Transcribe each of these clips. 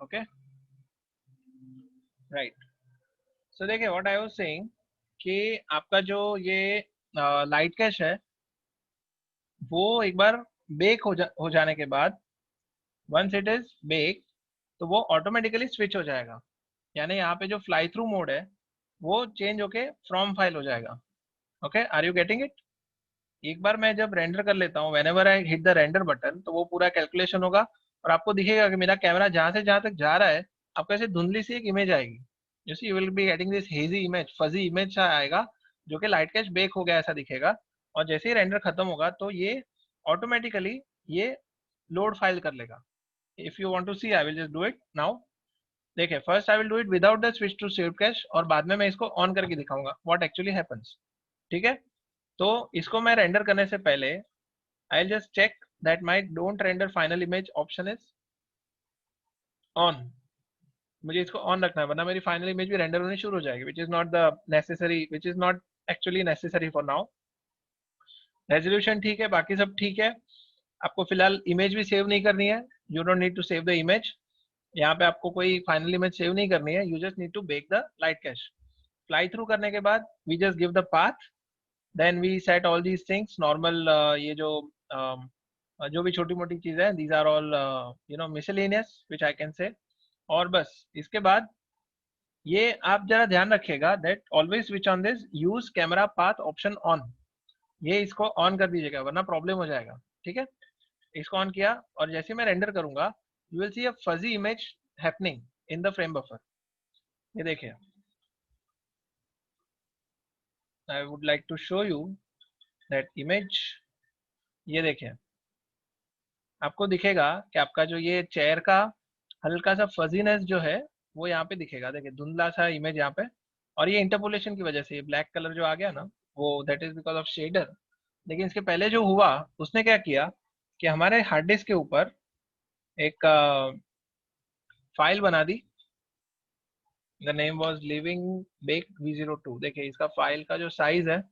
Okay right. सो देखिए what I was saying कि आपका जो ये लाइट कैश है वो एक बार बेक हो जाने के बाद, वंस इट इज बेक, तो वो ऑटोमेटिकली स्विच हो जाएगा। यानी यहाँ पे जो फ्लाई थ्रू मोड है वो चेंज होके फ्रॉम फाइल हो जाएगा। Okay, are you getting it? एक बार मैं जब रेंडर कर लेता हूँ, whenever I hit the render button, तो वो पूरा कैलकुलेशन होगा और आपको दिखेगा कि मेरा कैमरा जहां से जहां तक जा रहा है आपको ऐसे धुंधली सी एक इमेज आएगी। जैसे you will be getting this hazy image, fuzzy image सा आएगा जो कि लाइट कैश बेक हो गया ऐसा दिखेगा। और जैसे ही रेंडर खत्म होगा तो ये ऑटोमेटिकली ये लोड फाइल कर लेगा। If you want to see I will just do it now. देखिए first I will do it without the switch to saved cache और बाद में मैं इसको ऑन करके दिखाऊंगा व्हाट एक्चुअली हैपेंस। ठीक है, तो इसको मैं रेंडर करने से पहले I'll just check that my don't render final image option is on। मुझे इसको ऑन रखना है वरना मेरी फाइनल इमेज भी रेंडर होनी शुरू हो जाएगी, which is not the necessary, which is not actually necessary for now। Resolution ठीक है, बाकी सब ठीक है। आपको फिलहाल इमेज भी सेव नहीं करनी है, you don't need to save the image. यहाँ पे आपको कोई फाइनल इमेज सेव नहीं करनी है, you just need to bake the light cache. Fly through करने के बाद we just give the path, then we set all these things normal. ये जो भी छोटी मोटी चीजें हैं, these are all you know miscellaneous which I can say. और बस इसके बाद ये आप जरा ध्यान रखिएगा that always switch on this use camera path option on. ये इसको ऑन कर दीजिएगा वरना प्रॉब्लम हो जाएगा। ठीक है, इसको ऑन किया और जैसे मैं रेंडर करूंगा you will see a fuzzy image happening in the frame buffer. ये देखिए, I would like to show you that image. ये देखिए, आपको दिखेगा कि आपका जो ये चेयर का हल्का सा फजीनेस जो है वो यहाँ पे दिखेगा। देखिए धुंधला सा इमेज यहाँ पे, और ये इंटरपोलेशन की वजह से ये ब्लैक कलर जो आ गया ना वो that is because of shader. लेकिन इसके पहले जो हुआ उसने क्या किया कि हमारे हार्ड डिस्क के ऊपर एक फाइल बना दी। The name was living bake V02। देखिए इसका फाइल का जो साइज है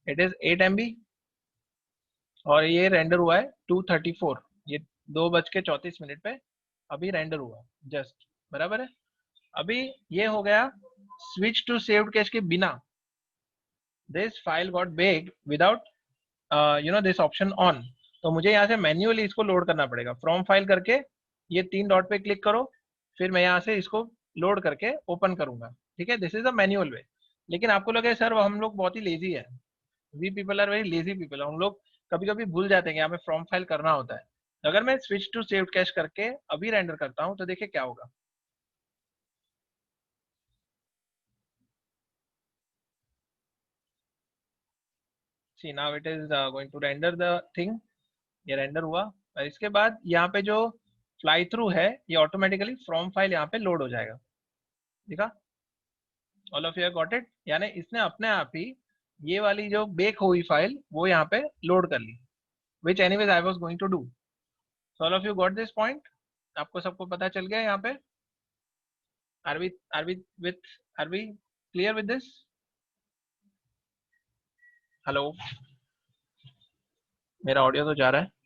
इट इज 8 MB और ये रेंडर हुआ है 2:34। ये 2:34 पे अभी रेंडर हुआ जस्ट, बराबर है। अभी ये हो गया स्विच टू सेव्ड कैश के बिना। This file got baked without you know this option on. तो मुझे यहाँ से मैन्युअली इसको लोड करना पड़ेगा। फ्रॉम फाइल करके ये 3 डॉट पे क्लिक करो, फिर मैं यहाँ से इसको लोड करके ओपन करूंगा। ठीक है, this is a manual way. लेकिन आपको लगे सर हम लोग बहुत ही लेजी है, we people are very lazy people, हम लोग कभी कभी भूल जाते हैं कि हमें फ्रॉम फाइल करना होता है। तो अगर मैं स्विच टू सेव्ड कैश करके अभी रेंडर करता हूँ तो देखिए क्या होगा। See now it is going to render the thing. ये रेंडर हुआ और इसके बाद यहाँ पे जो फ्लाई थ्रू है ये ऑटोमेटिकली फ्रॉम फाइल यहाँ पे लोड हो जाएगा। देखा, all of you got it. यानी इसने अपने आप ही ये वाली जो बेक हुई फाइल वो यहाँ पे लोड कर ली, which anyways I was going to do. So all of you got this point, आपको सबको पता चल गया यहाँ पे। Are we with are we clear with this? Hello, मेरा ऑडियो तो जा रहा है।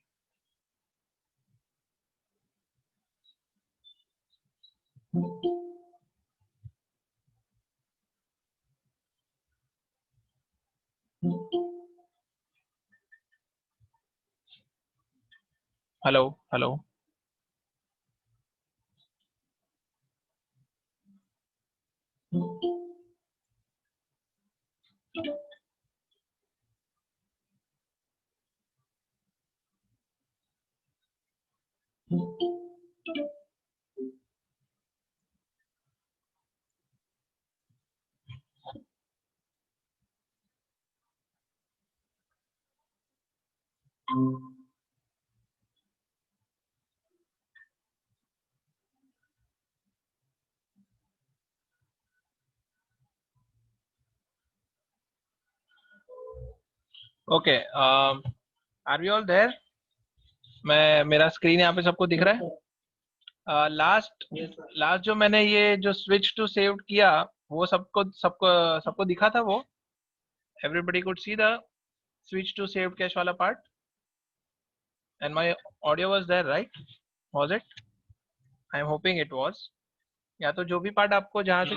Hello hello. Okay, are we all there? मैं मेरा स्क्रीन यहाँ पे सबको दिख रहा है? लास्ट लास्ट जो मैंने ये जो स्विच टू सेव्ड किया वो सबको सबको सबको दिखा था वो? Everybody could see the switch to saved cache वाला part and my audio was there right? Was it? I am hoping it was, या तो जो भी पार्ट आपको जहाँ से,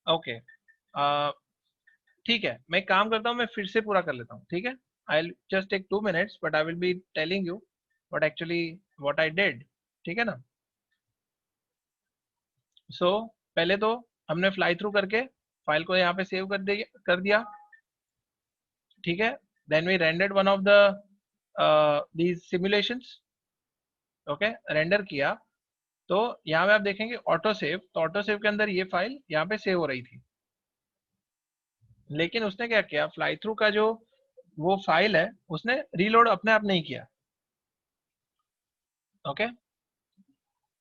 ओके, ठीक है, मैं एक काम करता हूँ, मैं फिर से पूरा कर लेता हूँ, ठीक है। I just take 2 minutes but I will be telling you what actually what I did, ठीक है ना। सो पहले तो हमने फ्लाई थ्रू करके फाइल को यहाँ पे सेव कर दिया, ठीक है। Then we rendered one of the these simulations, okay, render किया। तो यहाँ पे आप देखेंगे ऑटो सेव, तो ऑटो सेव के अंदर ये फाइल यहाँ पे सेव हो रही थी, लेकिन उसने क्या किया, फ्लाई थ्रू का जो वो फाइल है उसने रीलोड अपने आप नहीं किया, okay.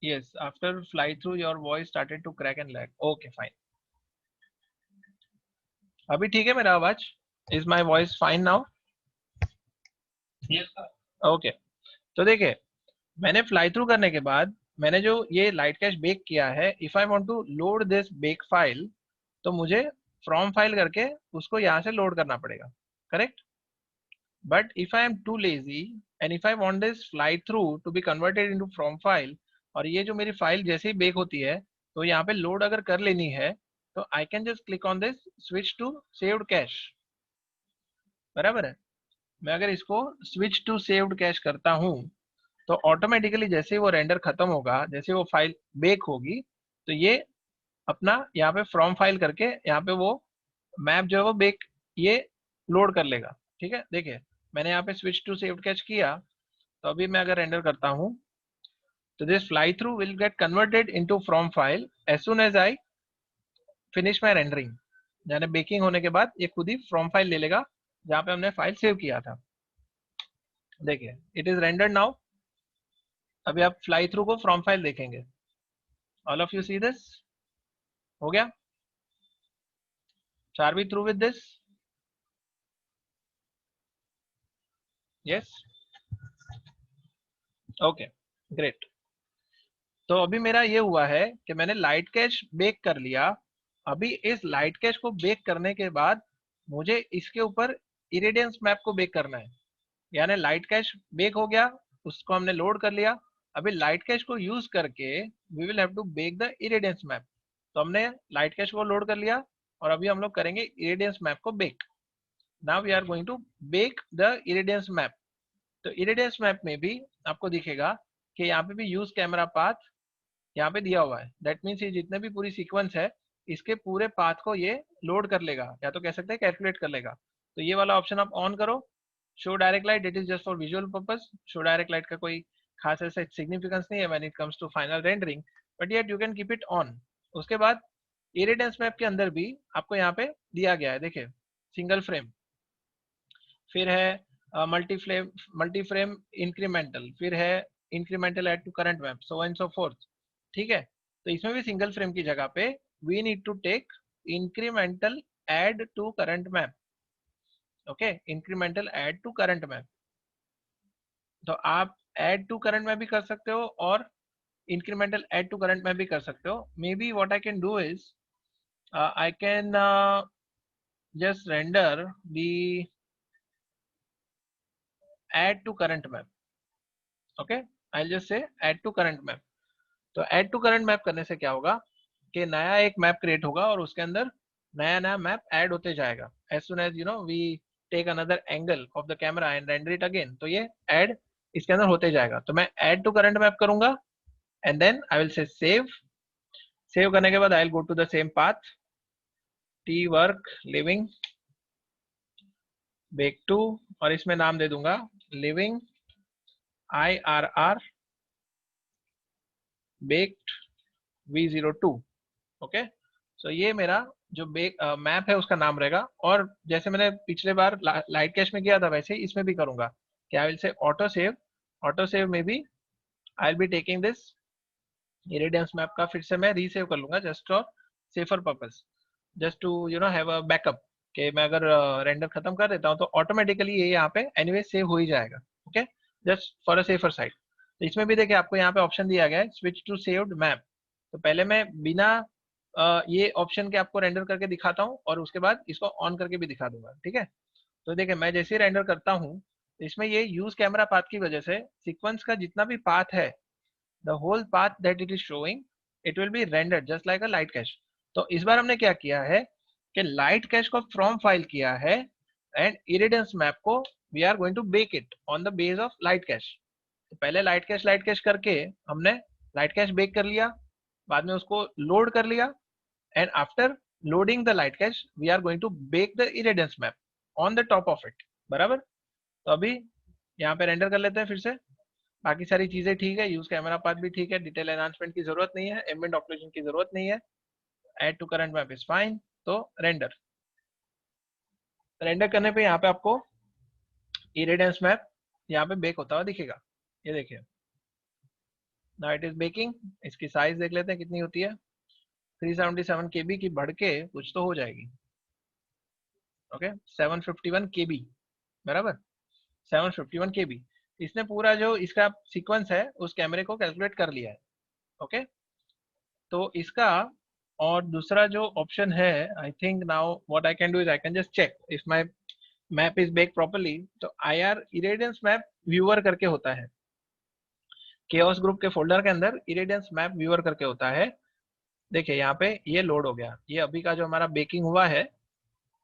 Yes, after fly through your voice started to crack and lag, okay fine. अभी ठीक है मेरा आवाज, is my voice fine now? Okay, तो देखिए, मैंने फ्लाई थ्रू करने के बाद मैंने जो ये लाइट कैश बेक किया है, if I want to load this bake file, तो मुझे फ्रॉम फाइल करके उसको यहाँ से लोड करना पड़ेगा, correct. But if I am too lazy and if I want this fly through to be converted into from file, और ये जो मेरी फाइल जैसे ही बेक होती है तो यहाँ पे लोड अगर कर लेनी है, तो I can just click on this switch to saved cache, बराबर है। मैं अगर इसको स्विच टू सेव्ड कैश करता हूँ, तो ऑटोमेटिकली जैसे ही वो रेंडर खत्म होगा, जैसे वो फाइल बेक होगी, तो ये अपना यहाँ पे फ्रॉम फाइल करके यहाँ पे वो मैप जो है वो बेक ये लोड कर लेगा, ठीक है। देखिए, मैंने यहाँ पे स्विच टू सेव्ड कैश किया, तो अभी मैं अगर रेंडर करता हूँ, तो this fly through will get converted into from file as soon as I finish my rendering, यानी बेकिंग होने के बाद ये खुद ही फ्रॉम फाइल ले लेगा जहाँ पे हमने फाइल सेव किया था। देखिए, इट इज रेंडर्ड नाउ। अभी आप फ्लाई थ्रू को फ्रॉम फाइल देखेंगे, all of you see this, हो गया। Are we through with this? Yes, okay, great. तो अभी मेरा ये हुआ है कि मैंने लाइट कैश बेक कर लिया। अभी इस लाइट कैश को बेक करने के बाद मुझे इसके ऊपर इरेडियंस मैप को बेक करना है, यानी लाइट कैश बेक हो गया, उसको हमने लोड कर लिया। अभी लाइट कैश को यूज करके we will have to bake the irradiance map. तो हमने लाइट कैश को लोड कर लिया और अभी हम लोग करेंगे इरेडियंस मैप को bake. Now we are going to bake the irradiance map. तो इरेडियंस मैप में भी आपको दिखेगा कि यहाँ पे भी यूज कैमरा पाथ यहाँ पे दिया हुआ है। दैट मीन्स ये जितने भी पूरी सीक्वेंस है, इसके पूरे पाथ को ये लोड कर लेगा, या तो कह सकते हैं कैलकुलेट कर लेगा। तो ये वाला ऑप्शन आप ऑन करो, show direct light, it is just for visual purpose. Show direct light का कोई खास ऐसा सिग्निफिकेंस नहीं है when it comes to final rendering, but yet you can keep it on. उसके बाद इरेडियंस मैप के अंदर भी आपको यहाँ पे दिया गया है, देखिए, सिंगल फ्रेम, फिर है मल्टी फ्रेम इंक्रीमेंटल, फिर है incremental add to current map, so and so forth, ठीक है। तो इसमें भी सिंगल फ्रेम की जगह पे we need to take incremental add to current map, okay, incremental add to current map. तो आप एड टू करंट मैप भी कर सकते हो और incremental add to current map भी कर सकते हो। Maybe what I can do is I can just render the add to current map, okay, I'll just say add to current map। तो add to current map करने से क्या होगा कि नया एक मैप क्रिएट होगा और उसके अंदर नया नया मैप ऐड होते जाएगा। as soon as you know we take another angle of the camera and render it again, तो ये ऐड इसके अंदर होते जाएगा। तो मैं add to current map करूंगा and then I will say save। Save करने के बाद I'll go to the same path, t work living bake 2, और इसमें नाम दे दूंगा living IRR baked V02, okay. So ये मेरा जो मैप है उसका नाम रहेगा। और जैसे मैंने पिछले बार लाइट कैश में किया था वैसे ही इसमें भी करूंगा कि I will say auto save. Auto save में भी I will be taking this irradiance map का फिर से मैं रीसेव कर लूंगा just for safer purpose, just to have a backup, कि मैं अगर रेंडर खत्म कर देता हूँ तो ऑटोमेटिकली ये यहाँ पे एनीवे सेव हो ही जाएगा, okay, just for a safer side. तो इसमें भी देखिए आपको यहाँ पे ऑप्शन दिया गया है स्विच टू सेव्ड मैप। तो पहले मैं बिना ये ऑप्शन के आपको रेंडर करके दिखाता हूँ और उसके बाद इसको ऑन करके भी दिखा दूंगा, ठीक है। तो देखिए, मैं जैसे ही रेंडर करता हूँ, इसमें ये यूज कैमरा पाथ की वजह से सीक्वेंस का जितना भी पाथ है the whole path that it is showing it will be rendered just like a light cache. तो इस बार हमने क्या किया है कि लाइट कैश को फ्रॉम फाइल किया है एंड इरिडेंस मैप को we are going to bake it on the base of light cache. तो पहले लाइट कैश करके हमने लाइट कैश बेक कर लिया, बाद में उसको लोड कर लिया and after loading the light cache we are going to bake the irradiance map on the top of it. बराबर. तो अभी यहाँ पे रेंडर कर लेते हैं फिर से. बाकी सारी चीजें ठीक है, यूज कैमरा पाथ भी ठीक है, डिटेल एनहांसमेंट की जरूरत नहीं है, एम्बिएंट ऑक्लूजन की जरूरत नहीं है, add to current map is fine. तो रेंडर करने पे यहाँ पे आपको इरिडेंस मैप यहाँ पे बेक होता हुआ दिखेगा. ये देखिए नाउ इट इज बेकिंग. इसकी साइज देख लेते हैं कितनी होती है. 377 केबी की बढ़ के कुछ तो हो जाएगी. ओके 751 केबी. बराबर 751 केबी. इसने पूरा जो इसका सीक्वेंस है उस कैमरे को कैलकुलेट कर लिया है. ओके तो इसका और दूसरा जो ऑप्शन है I think now what I can do is I can just check if my map is bake properly. तो IR इरेडियंस मैप व्यूअर करके होता है. केओस ग्रुप के फोल्डर के अंदर इरेडियंस मैप व्यूअर करके होता है. देखिए यहाँ पे ये लोड हो गया. ये अभी का जो हमारा बेकिंग हुआ है,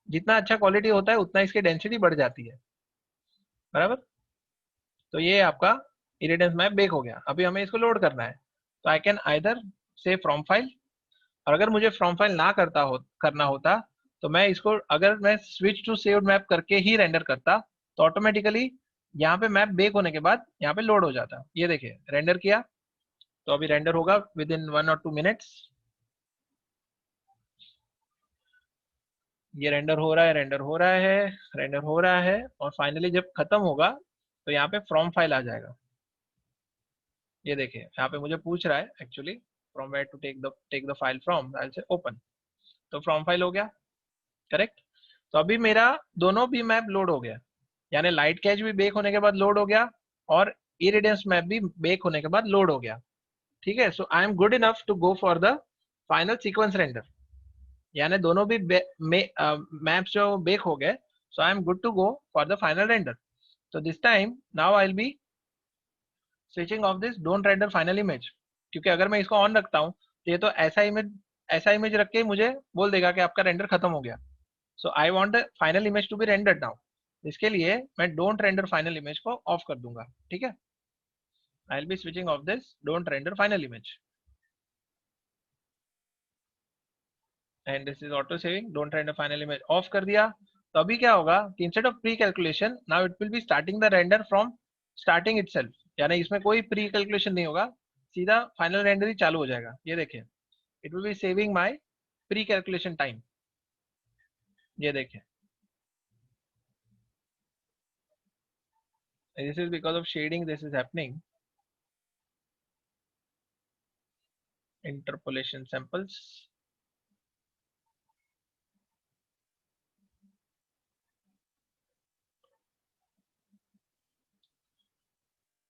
जितना अच्छा क्वालिटी होता है उतना इसकी डेंसिटी बढ़ जाती है. बराबर. तो ये आपका इरेडियंस मैप बेक हो गया. अभी हमें इसको लोड करना है. तो आई कैन आइदर से फ्रॉम फाइल, और अगर मुझे फ्रॉम फाइल ना करना होता तो मैं इसको अगर मैं स्विच टू सेव्ड मैप करके ही रेंडर करता तो ऑटोमेटिकली यहाँ पे मैप बेक होने के बाद यहाँ पे लोड हो जाता. ये देखिए रेंडर किया तो अभी रेंडर होगा विद इन 1 और 2 मिनट्स. ये रेंडर हो रहा है, रेंडर हो रहा है, रेंडर हो रहा है, और फाइनली जब खत्म होगा तो यहाँ पे फ्रॉम फाइल आ जाएगा. ये देखिए यहाँ पे मुझे पूछ रहा है actually from where to take the file from. I say open. तो फ्रॉम फाइल हो गया. करेक्ट. तो अभी मेरा दोनों भी मैप लोड हो गया, यानी लाइट कैच भी बेक होने के बाद लोड हो गया और इरिडेंस मैप भी बेक होने के बाद लोड हो गया. ठीक है. So I am good enough to go for the final sequence render. यानी दोनों भी मैप्स जो बेक हो गए. So I am good to go for the final render. तो this time now I will be switching off this don't render final image. क्योंकि अगर मैं इसको ऑन रखता हूँ तो ये तो ऐसा इमेज रख के मुझे बोल देगा कि आपका रेंडर खत्म हो गया. So I want the final image to be rendered now. इसके लिए मैं डोंट रेंडर फाइनल इमेज को ऑफ कर दूंगा. ठीक है. I will be switching off this don't render final image and this is auto saving. Don't render final image off कर दिया. तो अभी क्या होगा कि instead of pre calculation now it will be starting the render from starting itself. यानी इसमें कोई प्री कैलकुलेशन नहीं होगा, सीधा फाइनल रेंडर ही चालू हो जाएगा. ये देखिए it will B saving my pre calculation time. ये देखिए this is because of shading this is happening. Interpolation samples.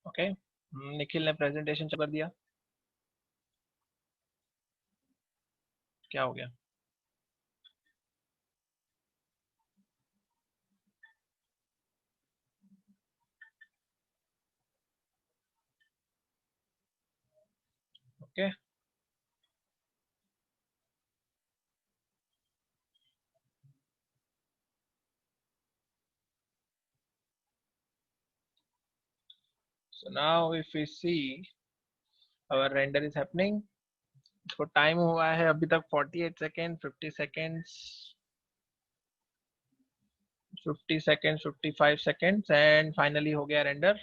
Okay Nikhil ने प्रेजेंटेशन कर दिया. क्या हो गया. Okay so now if we see our render is happening. इसको टाइम हुआ है अभी तक 48 second, 50 seconds, 50 second, 55 seconds and finally हो गया रेंडर.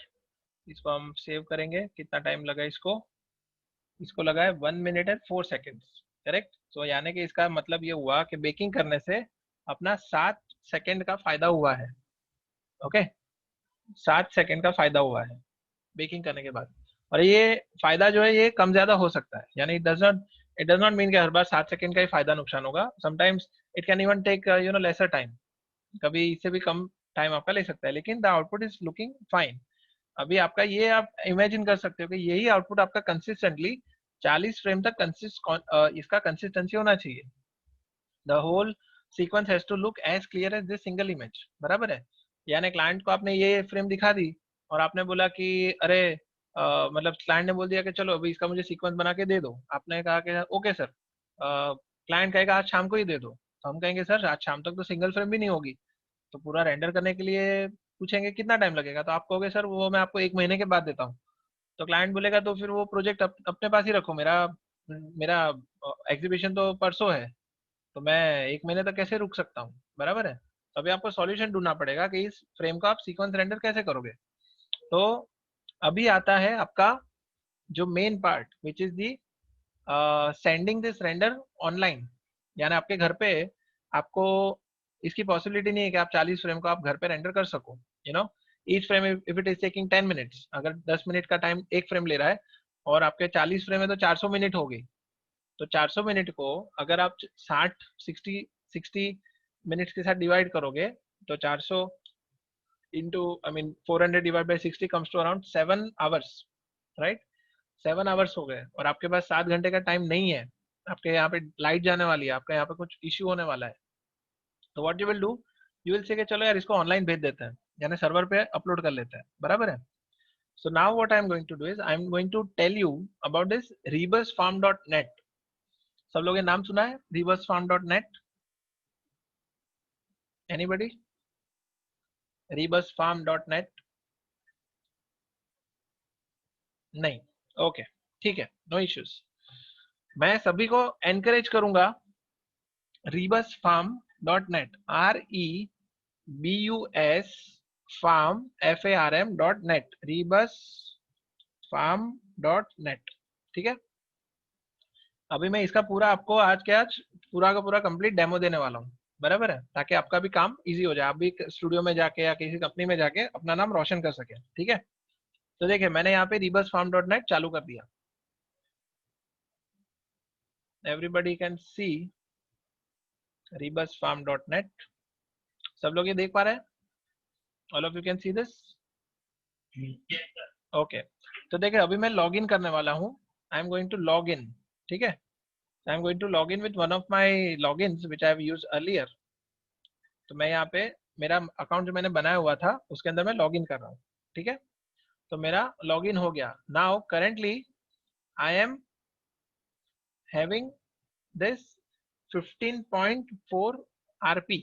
इसको हम सेव करेंगे. कितना टाइम लगा इसको. इसको लगा है 1 मिनट एंड 4 सेकेंड्स. करेक्ट. तो यानी कि इसका मतलब ये हुआ कि बेकिंग करने से अपना 7 सेकेंड का फायदा हुआ है. ओके 7 सेकेंड का फायदा हुआ है बेकिंग करने के बाद. और ये फायदा जो है ये कम ज्यादा हो सकता है. यानी इट डज नॉट मीन कि हर बार 7 सेकेंड का ही फायदा नुकसान होगा. Sometimes it can even take lesser time. कभी इससे भी कम टाइम आपका ले सकता है, लेकिन the output is looking fine. अभी आपका ये आप इमेजिन कर सकते हो कि यही आउटपुट आपका कंसिस्टेंटली 40 फ्रेम तक इसका कंसिस्टेंसी होना चाहिए. The whole sequence has to look as clear as this single image. बराबर है. यानी क्लाइंट को आपने ये फ्रेम दिखा दी और आपने बोला कि अरे मतलब क्लाइंट ने बोल दिया कि चलो अभी इसका मुझे सीक्वेंस बना के दे दो, आपने कहा कि ओके सर, क्लाइंट कहेगा आज शाम को ही दे दो, तो हम कहेंगे सर आज शाम तक तो सिंगल फ्रेम भी नहीं होगी, तो पूरा रेंडर करने के लिए पूछेंगे कितना टाइम लगेगा, तो आप कहोगे सर वो मैं आपको 1 महीने के बाद देता हूँ। तो क्लाइंट बोलेगा तो फिर वो प्रोजेक्ट अपने पास ही रखो, मेरा मेरा एग्जीबिशन तो परसों है, तो मैं 1 महीने तक कैसे रुक सकता हूँ, बराबर है। तो अभी आपको सॉल्यूशन ढूंढना पड़ेगा कि इस फ्रेम का आप सीक्वेंस रेंडर कैसे करोगे। तो अभी आता है आपका जो main part which is the sending this render online, यानी आपके घर पे आपको इसकी पॉसिबिलिटी नहीं है कि आप 40 फ्रेम को आप घर पे रेंडर कर सको, you know. Each frame if it is taking 10 minutes, अगर 10 मिनट का टाइम एक फ्रेम ले रहा है और आपके 40 फ्रेम है तो 400 मिनट हो गई, तो 400 मिनट को अगर आप 60 मिनट्स के साथ डिवाइड करोगे तो 400 into I mean 400 divide by 60 comes to around 7 hours, right. 7 hours हो गए और आपके पास 7 घंटे का टाइम नहीं है, आपके यहाँ पे लाइट जाने वाली है, आपका यहाँ पे कुछ इश्यू होने वाला है। तो what you will do, you will say कि चलो यार इसको ऑनलाइन भेज देते हैं, यानी सर्वर पे अपलोड कर लेते हैं, बराबर है। So now what I am going to do is I am going to tell you about this rebusfarm.net। सब लोग ये नाम सुना है rebusfarm.net? एनीबॉडी? rebusfarm.net? नहीं, ओके, ठीक है, नो इश्यूज। मैं सभी को एनकरेज करूंगा rebusfarm.net, REBUS farm FARM.net, rebusfarm.net, ठीक है। अभी मैं इसका पूरा आपको आज के आज पूरा का पूरा कंप्लीट डेमो देने वाला हूँ, बराबर है, ताकि आपका भी काम इजी हो जाए, आप भी स्टूडियो में जाके या किसी कंपनी में जाके अपना नाम रोशन कर सके, ठीक है। तो देखिए मैंने यहाँ पे rebusfarm.net चालू कर दिया, एवरीबडी कैन सी rebusfarm.net। सब लोग ये देख पा रहे हैं? All of you can see this? Okay. तो देखिए अभी मैं लॉग इन करने वाला हूँ, I am going to log in, ठीक है। I am going to log in with one of my log in which I have used earlier. तो मैं यहाँ पे मेरा अकाउंट जो मैंने बनाया हुआ था उसके अंदर मैं लॉग इन कर रहा हूँ, ठीक है। तो मेरा लॉग इन हो गया। Now currently I am having this 15.4 RP,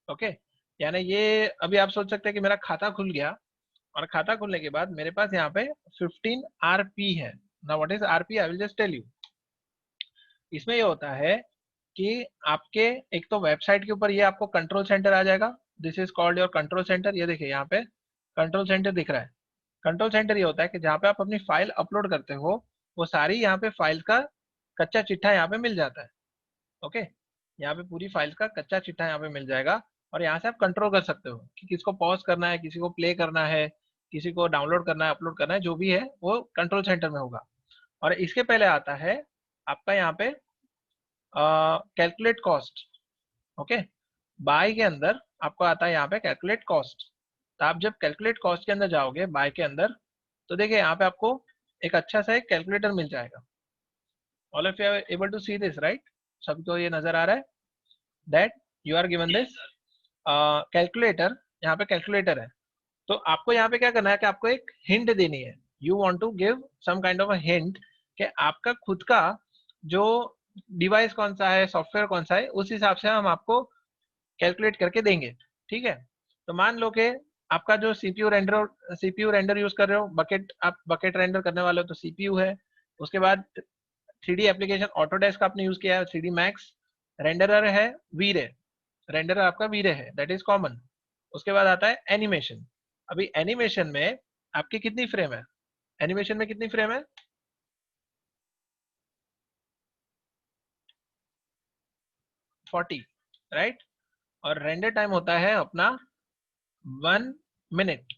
okay. यानी ये अभी आप सोच सकते हैं कि मेरा खाता खुल गया और खाता खुलने के बाद मेरे पास यहाँ पे 15 RP है। Now what is RP, I will just tell you. इसमें ये होता है कि आपके एक तो वेबसाइट के ऊपर ये आपको कंट्रोल सेंटर आ जाएगा, this is called your control centre. ये देखिए यहाँ पे कंट्रोल सेंटर दिख रहा है। कंट्रोल सेंटर ये होता है कि जहाँ पे आप अपनी फाइल अपलोड करते हो वो सारी यहाँ पे फाइल का कच्चा चिट्ठा यहाँ पे मिल जाता है, ओके। यहाँ पे पूरी फाइल का कच्चा चिट्ठा यहाँ पे मिल जाएगा और यहाँ से आप कंट्रोल कर सकते हो कि किसको पॉज करना है, किसी को प्ले करना है, किसी को डाउनलोड करना है, अपलोड करना है, जो भी है वो कंट्रोल सेंटर में होगा। और इसके पहले आता है आपका यहाँ पे कैलकुलेट कॉस्ट, ओके। बाय के अंदर आपको आता है यहाँ पे कैलकुलेट कॉस्ट। तो आप जब कैलकुलेट कॉस्ट के अंदर जाओगे बाय के अंदर, तो देखिए यहाँ पे आपको एक अच्छा सा एक कैलकुलेटर मिल जाएगा। All of you are able to see this, right? सबको ये नजर आ रहा है that you are given this calculator. यहाँ पे कैलकुलेटर है। तो आपको यहाँ पे क्या करना है कि आपको एक हिंट देनी है, you want to give some kind of a hint कि आपका खुद का जो डिवाइस कौन सा है, सॉफ्टवेयर कौन सा है, उस हिसाब से हम आपको कैलकुलेट करके देंगे, ठीक है। तो मान लो कि आपका जो सीपीयू रेंडर यूज कर रहे हो, बकेट, आप बकेट रेंडर करने वाले हो तो सीपीयू है। उसके बाद 3D एप्लीकेशन ऑटोडेस्क आपने यूज किया है, 3D मैक्स। रेंडरर है वीरे, रेंडरर आपका वीरे है, दैट इज कॉमन। उसके बाद आता है एनिमेशन। अभी एनिमेशन में आपकी कितनी फ्रेम है? एनिमेशन में कितनी फ्रेम है? 40, राइट। और रेंडर टाइम होता है अपना 1 मिनट,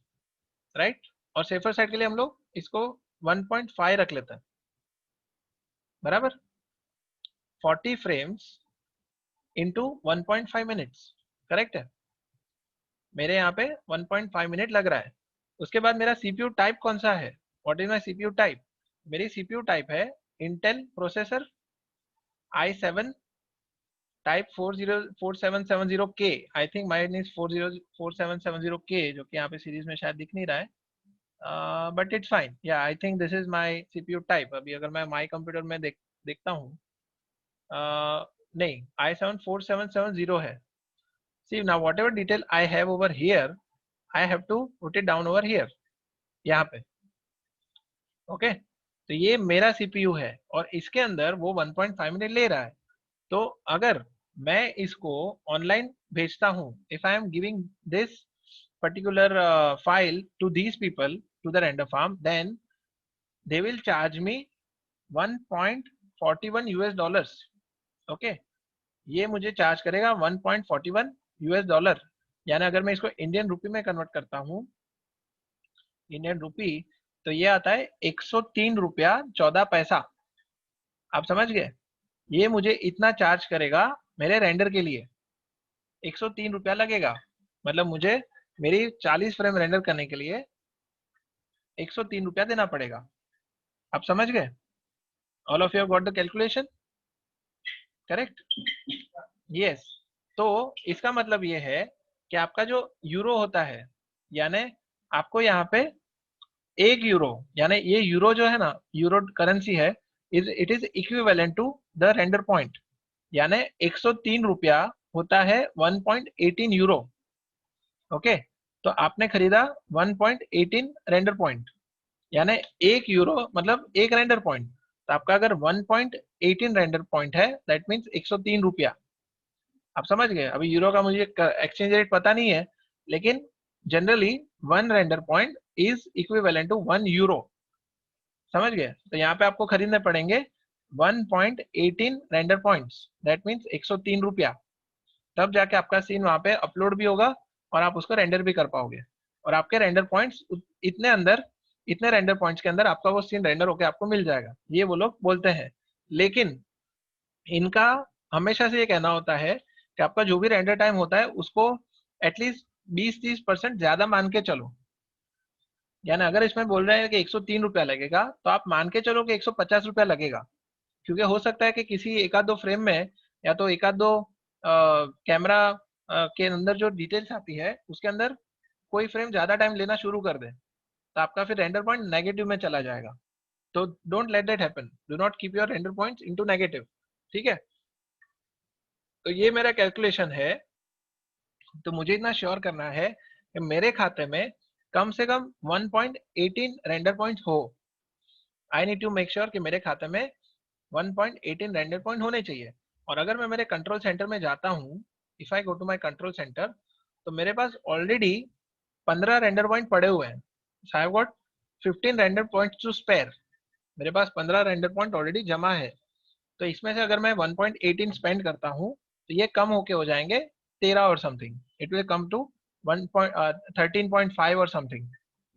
राइट। और सेफर साइड के लिए हम लोग इसको 1.5 रख लेते हैं, बराबर। 40 फ्रेम्स इंटू 1.5 मिनट्स, करेक्ट है। मेरे यहाँ पे 1.5 मिनट लग रहा है। उसके बाद मेरा सीपीयू टाइप कौन सा है? What is my CPU type? मेरी सीपीयू टाइप है Intel processor i7 type 4770K। I think mine is 4770K, जो कि यहाँ पे सीरीज में शायद दिख नहीं रहा है। बट इट्स फाइन, या आई think this is my CPU type. अभी अगर मैं माई कंप्यूटर में देखता हूँ, नहीं, i7-4770 है। See now whatever detail I have over here, I have to put it down over here, यहाँ पे। ओके, तो ये मेरा CPU है और इसके अंदर वो 1.5 मिनट ले रहा है। तो अगर मैं इसको ऑनलाइन भेजता हूँ, if I am giving this particular file to these people, to the render farm, then they will charge me 1.41 US dollars. Okay, ये मुझे चार्ज करेगा 1.41 US डॉलर। यानी अगर मैं इसको इंडियन रुपी में कन्वर्ट करता हूँ, इंडियन रुपी, तो ये आता है 103 रुपया 14 पैसा। आप समझ गए, ये मुझे इतना चार्ज करेगा मेरे रेंडर के लिए। 103 रुपया लगेगा, मतलब मुझे मेरी 40 फ्रेम रेंडर करने के लिए 103 रुपया देना पड़ेगा। आप समझ गए? All of you got the calculation correct? Yes. तो इसका मतलब ये है कि आपका जो यूरो होता है, यानी आपको यहाँ पे 1 यूरो, यानी ये यूरो जो है ना, यूरो करेंसी है, it is equivalent to the render point. यानी 103 रुपया होता है 1.18 यूरो। ओके, तो आपने खरीदा 1.18 रेंडर पॉइंट, यानी 1 यूरो मतलब 1 रेंडर पॉइंट। तो आपका अगर 1.18 रेंडर पॉइंट है, दैट मीन्स 103 रुपया। आप समझ गए? अभी यूरो का मुझे एक्सचेंज रेट पता नहीं है, लेकिन generally 1 render point is equivalent to 1 euro. समझ गए? तो यहाँ पे आपको खरीदने पड़ेंगे 1.18 रेंडर पॉइंट्स, दैट मीन्स 103 रुपया। तब जाके आपका सीन वहां पे अपलोड भी होगा और आप उसको रेंडर भी कर पाओगे। और आपके रेंडर पॉइंट्स इतने अंदर, इतने रेंडर पॉइंट्स के अंदर आपका वो सीन रेंडर होके आपको मिल जाएगा, ये वो लोग बोलते हैं। लेकिन इनका हमेशा से ये कहना होता है कि आपका जो भी रेंडर टाइम होता है उसको एटलीस्ट 20-30% ज्यादा मान के चलो। यानी अगर इसमें बोल रहे हैं कि 103 रुपया लगेगा, तो आप मान के चलो कि 150 रुपया लगेगा। क्योंकि हो सकता है कि किसी एक आध दो फ्रेम में, या तो एक आध दो कैमरा के अंदर जो डिटेल्स आती है उसके अंदर कोई फ्रेम ज्यादा टाइम लेना शुरू कर दे, तो आपका फिर रेंडर पॉइंट नेगेटिव में चला जाएगा। तो don't let that happen, do not keep your render points into negative. ठीक है? तो ये मेरा कैलकुलेशन है। तो मुझे इतना श्योर करना है कि मेरे खाते में कम से कम 1.18 रेंडर पॉइंट हो। I need to make sure कि मेरे खाते में 1.18 रेंडर पॉइंट होने चाहिए। और अगर मैं मेरे कंट्रोल सेंटर में जाता हूँ, if I go to my control center, तो मेरे पास ऑलरेडी 15 रेंडर पॉइंट पड़े हुए हैं। So I have got 15 render point to spare. मेरे पास 15 रेंडर पॉइंट ऑलरेडी जमा है। तो इसमें से अगर मैं 1.18 स्पेंड करता हूँ, तो ये कम होके हो जाएंगे 13 और something. It will come to 13.5 और समथिंग।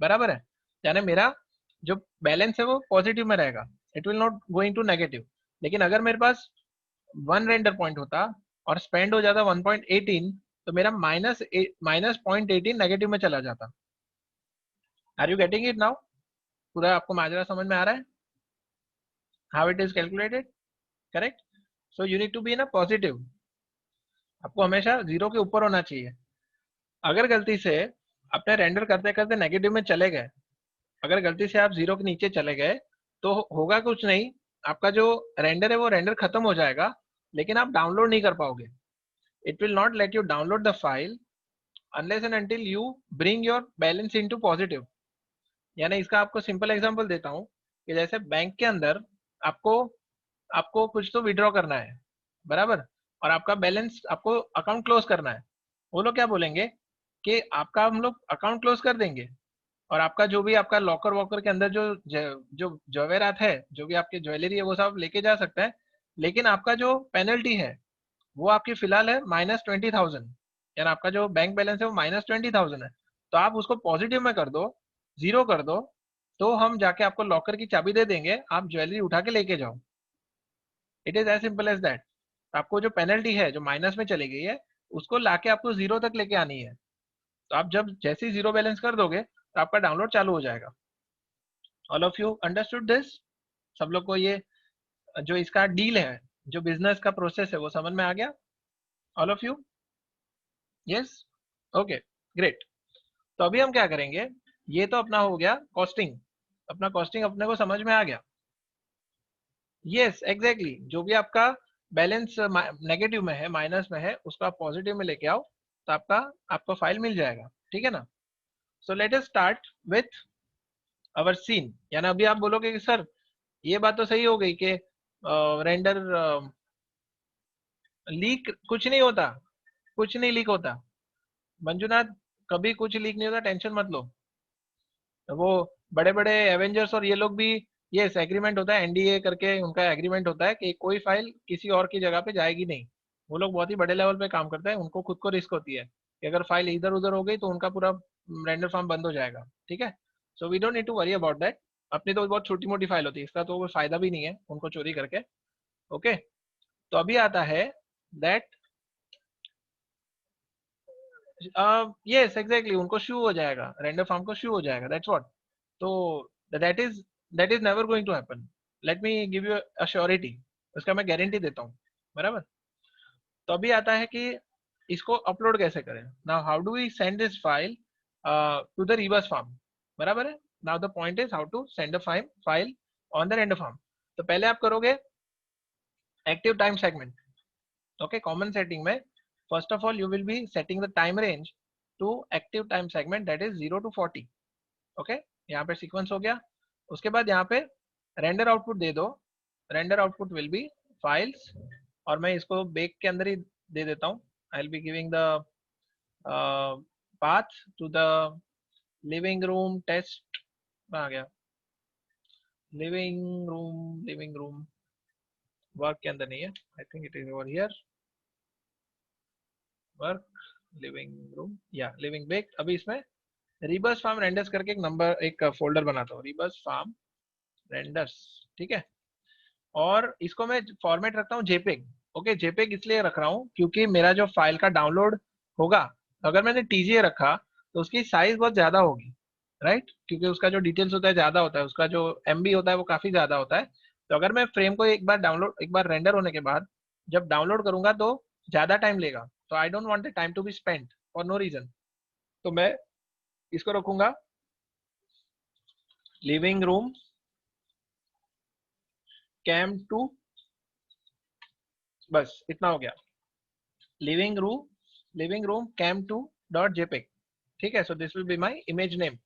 बराबर है? यानी मेरा जो बैलेंस है वो पॉजिटिव में रहेगा, it will not going to negative. लेकिन अगर मेरे पास 1 रेंडर पॉइंट होता और स्पेंड हो जाता 1.18, तो मेरा माइनस 0.18 नेगेटिव में चला जाता। Are you getting it now? पूरा आपको माजरा समझ में आ रहा है? How it is calculated? Correct? So you need to be in a positive. आपको हमेशा जीरो के ऊपर होना चाहिए। अगर गलती से अपने रेंडर करते करते नेगेटिव में चले गए, अगर गलती से आप जीरो के नीचे चले गए, तो होगा कुछ नहीं, आपका जो रेंडर है वो रेंडर खत्म हो जाएगा, लेकिन आप डाउनलोड नहीं कर पाओगे। It will not let you download the file unless and until you bring your balance into positive. यानी इसका आपको सिंपल एग्जांपल देता हूँ कि जैसे बैंक के अंदर आपको आपको कुछ तो विड्रॉ करना है, बराबर, और आपका बैलेंस, आपको अकाउंट क्लोज करना है। वो लोग क्या बोलेंगे कि आपका हम लोग अकाउंट क्लोज कर देंगे, और आपका जो भी आपका लॉकर वॉकर के अंदर जो जवेरात है, जो भी आपकी ज्वेलरी है, वो सब लेके जा सकता है। लेकिन आपका जो पेनल्टी है वो आपकी फिलहाल है -20,000। यानी आपका जो बैंक बैलेंस है वो -20,000 है। तो आप उसको पॉजिटिव में कर दो, जीरो कर दो, तो हम जाके आपको लॉकर की चाबी दे देंगे, आप ज्वेलरी उठा के लेके जाओ। It is as simple as that. आपको जो पेनल्टी है जो माइनस में चली गई है, उसको लाके आपको जीरो तक लेके आनी है। तो आप जब जैसे ही जीरो बैलेंस कर दोगे, तो आपका डाउनलोड चालू हो जाएगा। All of you understood this? सब लोग को ये जो इसका डील है, जो बिजनेस का प्रोसेस है, वो समझ में आ गया? All of you? Yes? Okay, great. तो अभी हम क्या करेंगे, ये तो अपना हो गया कॉस्टिंग, अपना कॉस्टिंग अपने को समझ में आ गया। यस एग्जैक्टली, जो भी आपका बैलेंस नेगेटिव में है, माइनस में है, उसको आप पॉजिटिव में लेके आओ तो आपका आपको फाइल मिल जाएगा, ठीक है ना। So let us start with our scene. यानी अभी आप बोलोगे कि सर ये बात तो सही हो गई कि रेंडर लीक कुछ नहीं होता, कुछ नहीं लीक होता मंजुनाथ, कभी कुछ लीक नहीं होता, टेंशन मत लो। वो बड़े बड़े एवेंजर्स और ये लोग भी, ये एग्रीमेंट होता है एनडीए करके, उनका एग्रीमेंट होता है कि कोई फाइल किसी और की जगह पे जाएगी नहीं। वो लोग बहुत ही बड़े लेवल पे काम करते हैं, उनको खुद को रिस्क होती है कि अगर फाइल इधर उधर हो गई तो उनका पूरा रेंडर फार्म बंद हो जाएगा, ठीक है। So we don't need to worry about that. अपनी तो बहुत छोटी मोटी फाइल होती है, इसका तो कोई फायदा भी नहीं है उनको चोरी करके। ओके, तो अभी आता है दैट यस एग्जैक्टली, उनको शू हो जाएगा, रेंडर फार्म को शू हो जाएगा, दैट्स व्हाट। तो that is that is never going to happen. Let me give you assurity, उसका मैं गारंटी देता हूँ, बराबर। तो अभी आता है कि इसको अपलोड कैसे करें। Now how do we send this file to the reverse farm, बराबर है। Now the point is how to send a file on the render farm. तो पहले आप करोगे active time segment. Okay, common setting में first of all you will be setting the time range to active time segment that is 0 to 40। Okay, यहाँ पे sequence हो गया। उसके बाद यहाँ पे रेंडर आउटपुट दे दो। Render output will be files, और मैं इसको बेक के अंदर ही दे देता हूँ। I will be giving the path to the living room test. आ गया लिविंग रूम वर्क के अंदर नहीं है, I think it is over here, work living room या लिविंग बेक। अभी इसमें रिबस फार्म रेंडर्स करके एक नंबर, एक फोल्डर बनाता हूँ, रिबस फार्म रेंडर्स, ठीक है। और इसको मैं फॉर्मेट रखता हूँ जेपेग। ओके, जेपेग इसलिए रख रहा हूँ क्योंकि मेरा जो फाइल का डाउनलोड होगा, अगर मैंने टीजीए रखा तो उसकी साइज बहुत ज्यादा होगी, राइट, क्योंकि उसका जो डिटेल्स होता है ज्यादा होता है, उसका जो एमबी होता है वो काफी ज्यादा होता है। तो अगर मैं फ्रेम को एक बार डाउनलोड, एक बार रेंडर होने के बाद जब डाउनलोड करूंगा तो ज्यादा टाइम लेगा। तो I don't want the time to be spent for no reason. तो मैं इसको रखूंगा लिविंग रूम कैम टू, बस इतना हो गया, living room cam two dot JPEG, ठीक है। So this will be my image name.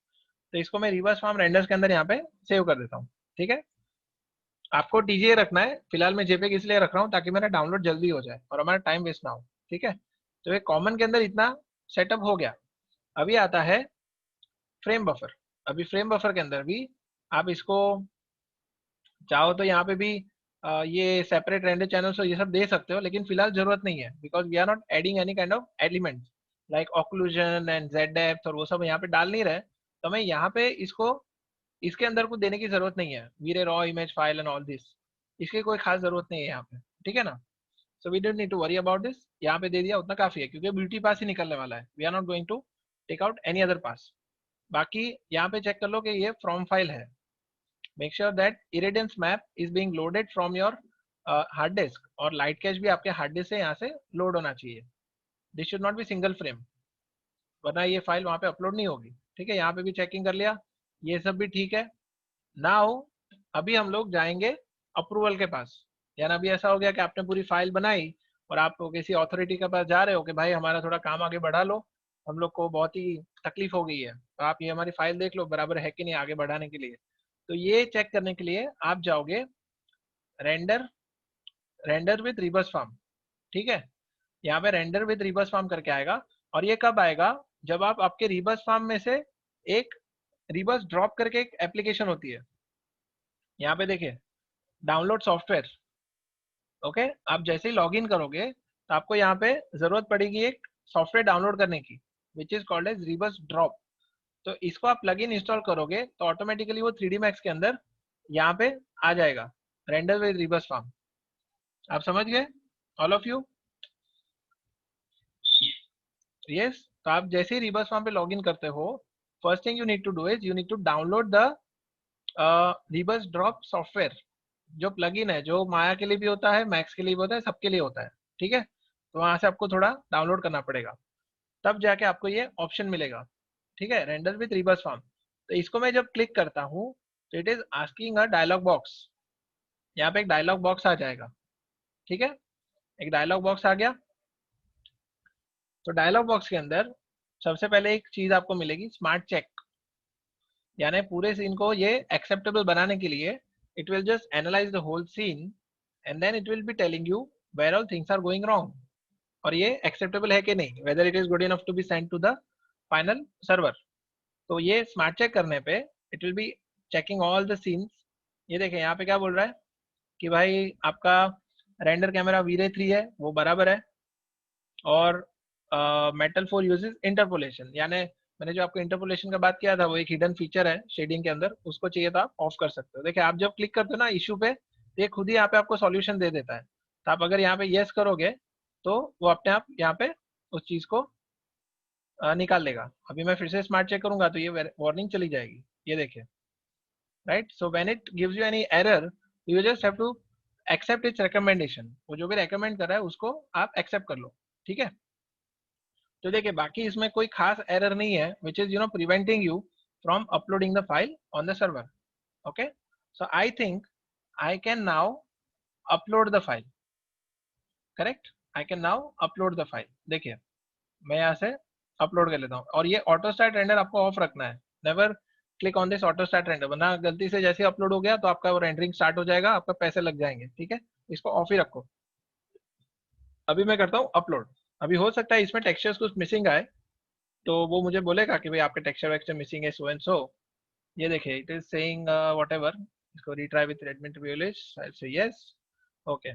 तो इसको मैं रिवर्स फॉर्म रेंडर्स के अंदर यहाँ पे सेव कर देता हूँ, ठीक है। आपको टीजीए रखना है, फिलहाल मैं जेपेग इसलिए रख रहा हूँ ताकि मेरा डाउनलोड जल्दी हो जाए और हमारा टाइम वेस्ट ना हो, ठीक है। तो ये कॉमन के अंदर इतना सेटअप हो गया। अभी आता है फ्रेम बफर। अभी फ्रेम बफर के अंदर भी आप इसको चाहो तो यहाँ पे भी ये सेपरेट रेंडर चैनल्स और ये सब दे सकते हो, लेकिन फिलहाल जरूरत नहीं है, because we are not adding any kind of element like occlusion and Z depth और वो सब यहाँ पे डाल नहीं रहे। तो मैं यहाँ पे इसको इसके अंदर कुछ देने की जरूरत नहीं है, V-Ray raw image file and all this, इसकी कोई खास जरूरत नहीं है यहाँ पे, ठीक है ना। So we don't need to worry about this, यहाँ पे दे दिया उतना काफी है, क्योंकि ब्यूटी पास ही निकलने वाला है, we are not going to take out any other pass. बाकी यहाँ पे चेक कर लो कि ये फ्रॉम फाइल है। make sure that irradiance map is being loaded from your hard disk, और लाइट कैश भी आपके हार्ड डिस्क से यहाँ से लोड होना चाहिए। This should not B single frame, वरना ये फाइल वहाँ पे अपलोड नहीं होगी, ठीक है। यहाँ पे भी चेकिंग कर लिया, ये सब भी ठीक है। नाउ अभी हम लोग जाएंगे अप्रूवल के पास। यानी अभी ऐसा हो गया कि आपने पूरी फाइल बनाई और आप किसी अथॉरिटी के पास जा रहे हो कि भाई हमारा थोड़ा काम आगे बढ़ा लो, हम लोग को बहुत ही तकलीफ हो गई है, तो आप ये हमारी फाइल देख लो बराबर है कि नहीं आगे बढ़ाने के लिए। तो ये चेक करने के लिए आप जाओगे render render with reverse form, ठीक है। यहाँ पे रेंडर विद रिवर्स फॉर्म करके आएगा, और ये कब आएगा, जब आप आपके रिवर्स फॉर्म में से एक रिवर्स ड्रॉप करके एक एप्लीकेशन होती है, यहाँ पे देखिए डाउनलोड सॉफ्टवेयर। ओके, आप जैसे ही लॉग इन करोगे तो आपको यहाँ पे जरूरत पड़ेगी एक सॉफ्टवेयर डाउनलोड करने की, which is called as reverse drop. तो इसको आप प्लगइन इंस्टॉल करोगे तो ऑटोमेटिकली वो 3D मैक्स के अंदर यहाँ पे आ जाएगा, रेंडर विद रिवर्स फॉर्म। आप समझ गए ऑल ऑफ यू? यस। तो आप जैसे ही रिवर्स फॉर्म पे लॉग इन करते हो, first thing you need to do is you need to download the reverse drop software. जो प्लगइन है, जो माया के लिए भी होता है, मैक्स के लिए भी होता है, सबके लिए होता है, ठीक है। तो वहां से आपको थोड़ा डाउनलोड करना पड़ेगा, तब जाके आपको ये ऑप्शन मिलेगा, ठीक है, रेंडर विद रिवर्स फॉर्म। तो इसको मैं जब क्लिक करता हूँ तो it is asking a dialog box. यहाँ पे एक डायलॉग बॉक्स आ जाएगा, ठीक है, एक डायलॉग बॉक्स आ गया। तो डायलॉग बॉक्स के अंदर सबसे पहले एक चीज आपको मिलेगी, स्मार्ट चेक। यानी पूरे सीन को ये एक्सेप्टेबल बनाने के लिए it will just analyse the whole scene and then it will be telling you where all things are going wrong, और ये एक्सेप्टेबल है कि नहीं, whether it is good enough to be send to the final server. तो ये smart check करने पे it will be checking all the scenes. ये देखें यहाँ पे क्या बोल रहा है कि भाई आपका रेंडर कैमरा वीरे 3 है, वो बराबर है, और मेटल 4 यूजेस इंटरपोलेशन, यानी मैंने जो आपको इंटरपोलेशन का बात किया था वो एक हिडन फीचर है शेडिंग के अंदर, उसको चाहिए तो आप ऑफ कर सकते हो। देखिए आप जब क्लिक करते हो ना इशू पे, तो ये खुद ही यहाँ पे आपको सॉल्यूशन दे देता है। तो आप अगर यहाँ पे यस करोगे तो वो अपने आप यहाँ पे उस चीज को निकाल लेगा। अभी मैं फिर से स्मार्ट चेक करूंगा तो ये वार्निंग चली जाएगी, ये देखिए, right. So when it gives you any error you just have to accept its recommendation, वो जो भी रेकमेंड कर रहा है उसको आप एक्सेप्ट कर लो, ठीक है। तो देखिए बाकी इसमें कोई खास एरर नहीं है which is preventing you from uploading the file on the server. Okay, so I think I can now upload the file, correct, I can now upload the file. देखिए मैं यहाँ से अपलोड कर लेता हूँ, और ये ऑटो स्टार्ट रेंडर आपको ऑफ रखना है, never click on this auto start render, वरना गलती से जैसे अपलोड हो गया तो आपका वो रेंडरिंग स्टार्ट हो जाएगा, आपका पैसे लग जाएंगे, ठीक है, इसको ऑफ ही रखो। अभी मैं करता हूँ अपलोड। अभी हो सकता है इसमें टेक्सचर्स कुछ मिसिंग आए, तो वो मुझे बोलेगा कि भाई आपके टेक्सचर वेक्सचर मिसिंग है, सो एंड सो। ये देखिए इट इज सेइंग व्हाटएवर, इसको retry with readme to visualize, I say yes. Okay,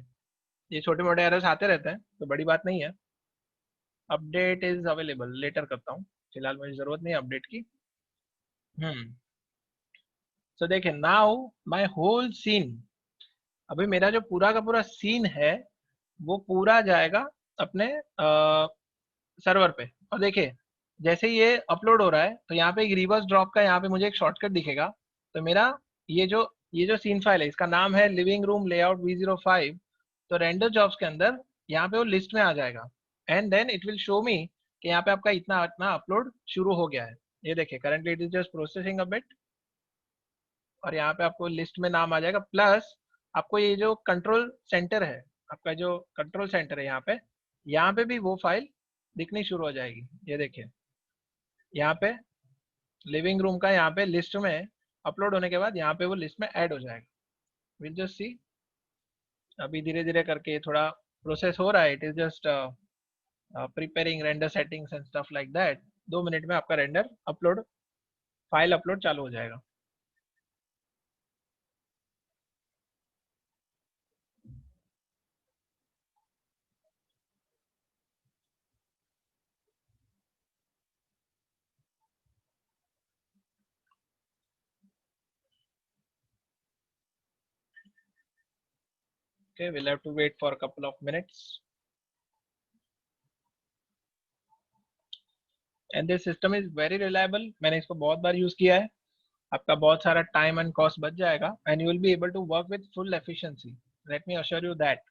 ये छोटे मोटे एरर्स आते रहते हैं तो बड़ी बात नहीं है। अपडेट इज अवेलेबल, लेटर करता हूँ, फिलहाल मुझे जरूरत नहीं है अपडेट की। सो देखिए नाउ माय होल सीन, अभी मेरा जो पूरा का पूरा सीन है वो पूरा जाएगा अपने सर्वर पे। और देखिए जैसे ही ये अपलोड हो रहा है तो यहाँ पे एक रिवर्स ड्रॉप का यहाँ पे मुझे एक शॉर्टकट दिखेगा। तो मेरा ये जो सीन फाइल है इसका नाम है लिविंग रूम लेआउट V05। तो रेंडर जॉब्स के अंदर यहाँ पे वो लिस्ट में आ जाएगा, and then it will show me कि यहाँ पे आपका इतना इतना अपलोड शुरू हो गया है। ये देखिए currently it is just processing a bit, और यहाँ पे आपको लिस्ट में नाम आ जाएगा, प्लस आपको ये जो कंट्रोल सेंटर है, आपका जो कंट्रोल सेंटर है यहाँ पे भी वो फाइल दिखनी शुरू हो जाएगी। ये देखिए यहाँ पे लिविंग रूम का यहाँ पे लिस्ट में अपलोड होने के बाद यहाँ पे वो लिस्ट में ऐड हो जाएगा। विल जस्ट सी, अभी धीरे धीरे करके थोड़ा प्रोसेस हो रहा है, it is just preparing render settings and stuff like that. 2 minute में आपका रेंडर अपलोड, फाइल अपलोड चालू हो जाएगा। Okay, we'll have to wait for a couple of minutes. And this system is very reliable, मैंने इसको बहुत बार use किया है, आपका बहुत सारा टाइम एंड कॉस्ट बच जाएगा, and you will be able to work with full efficiency, let me assure you that.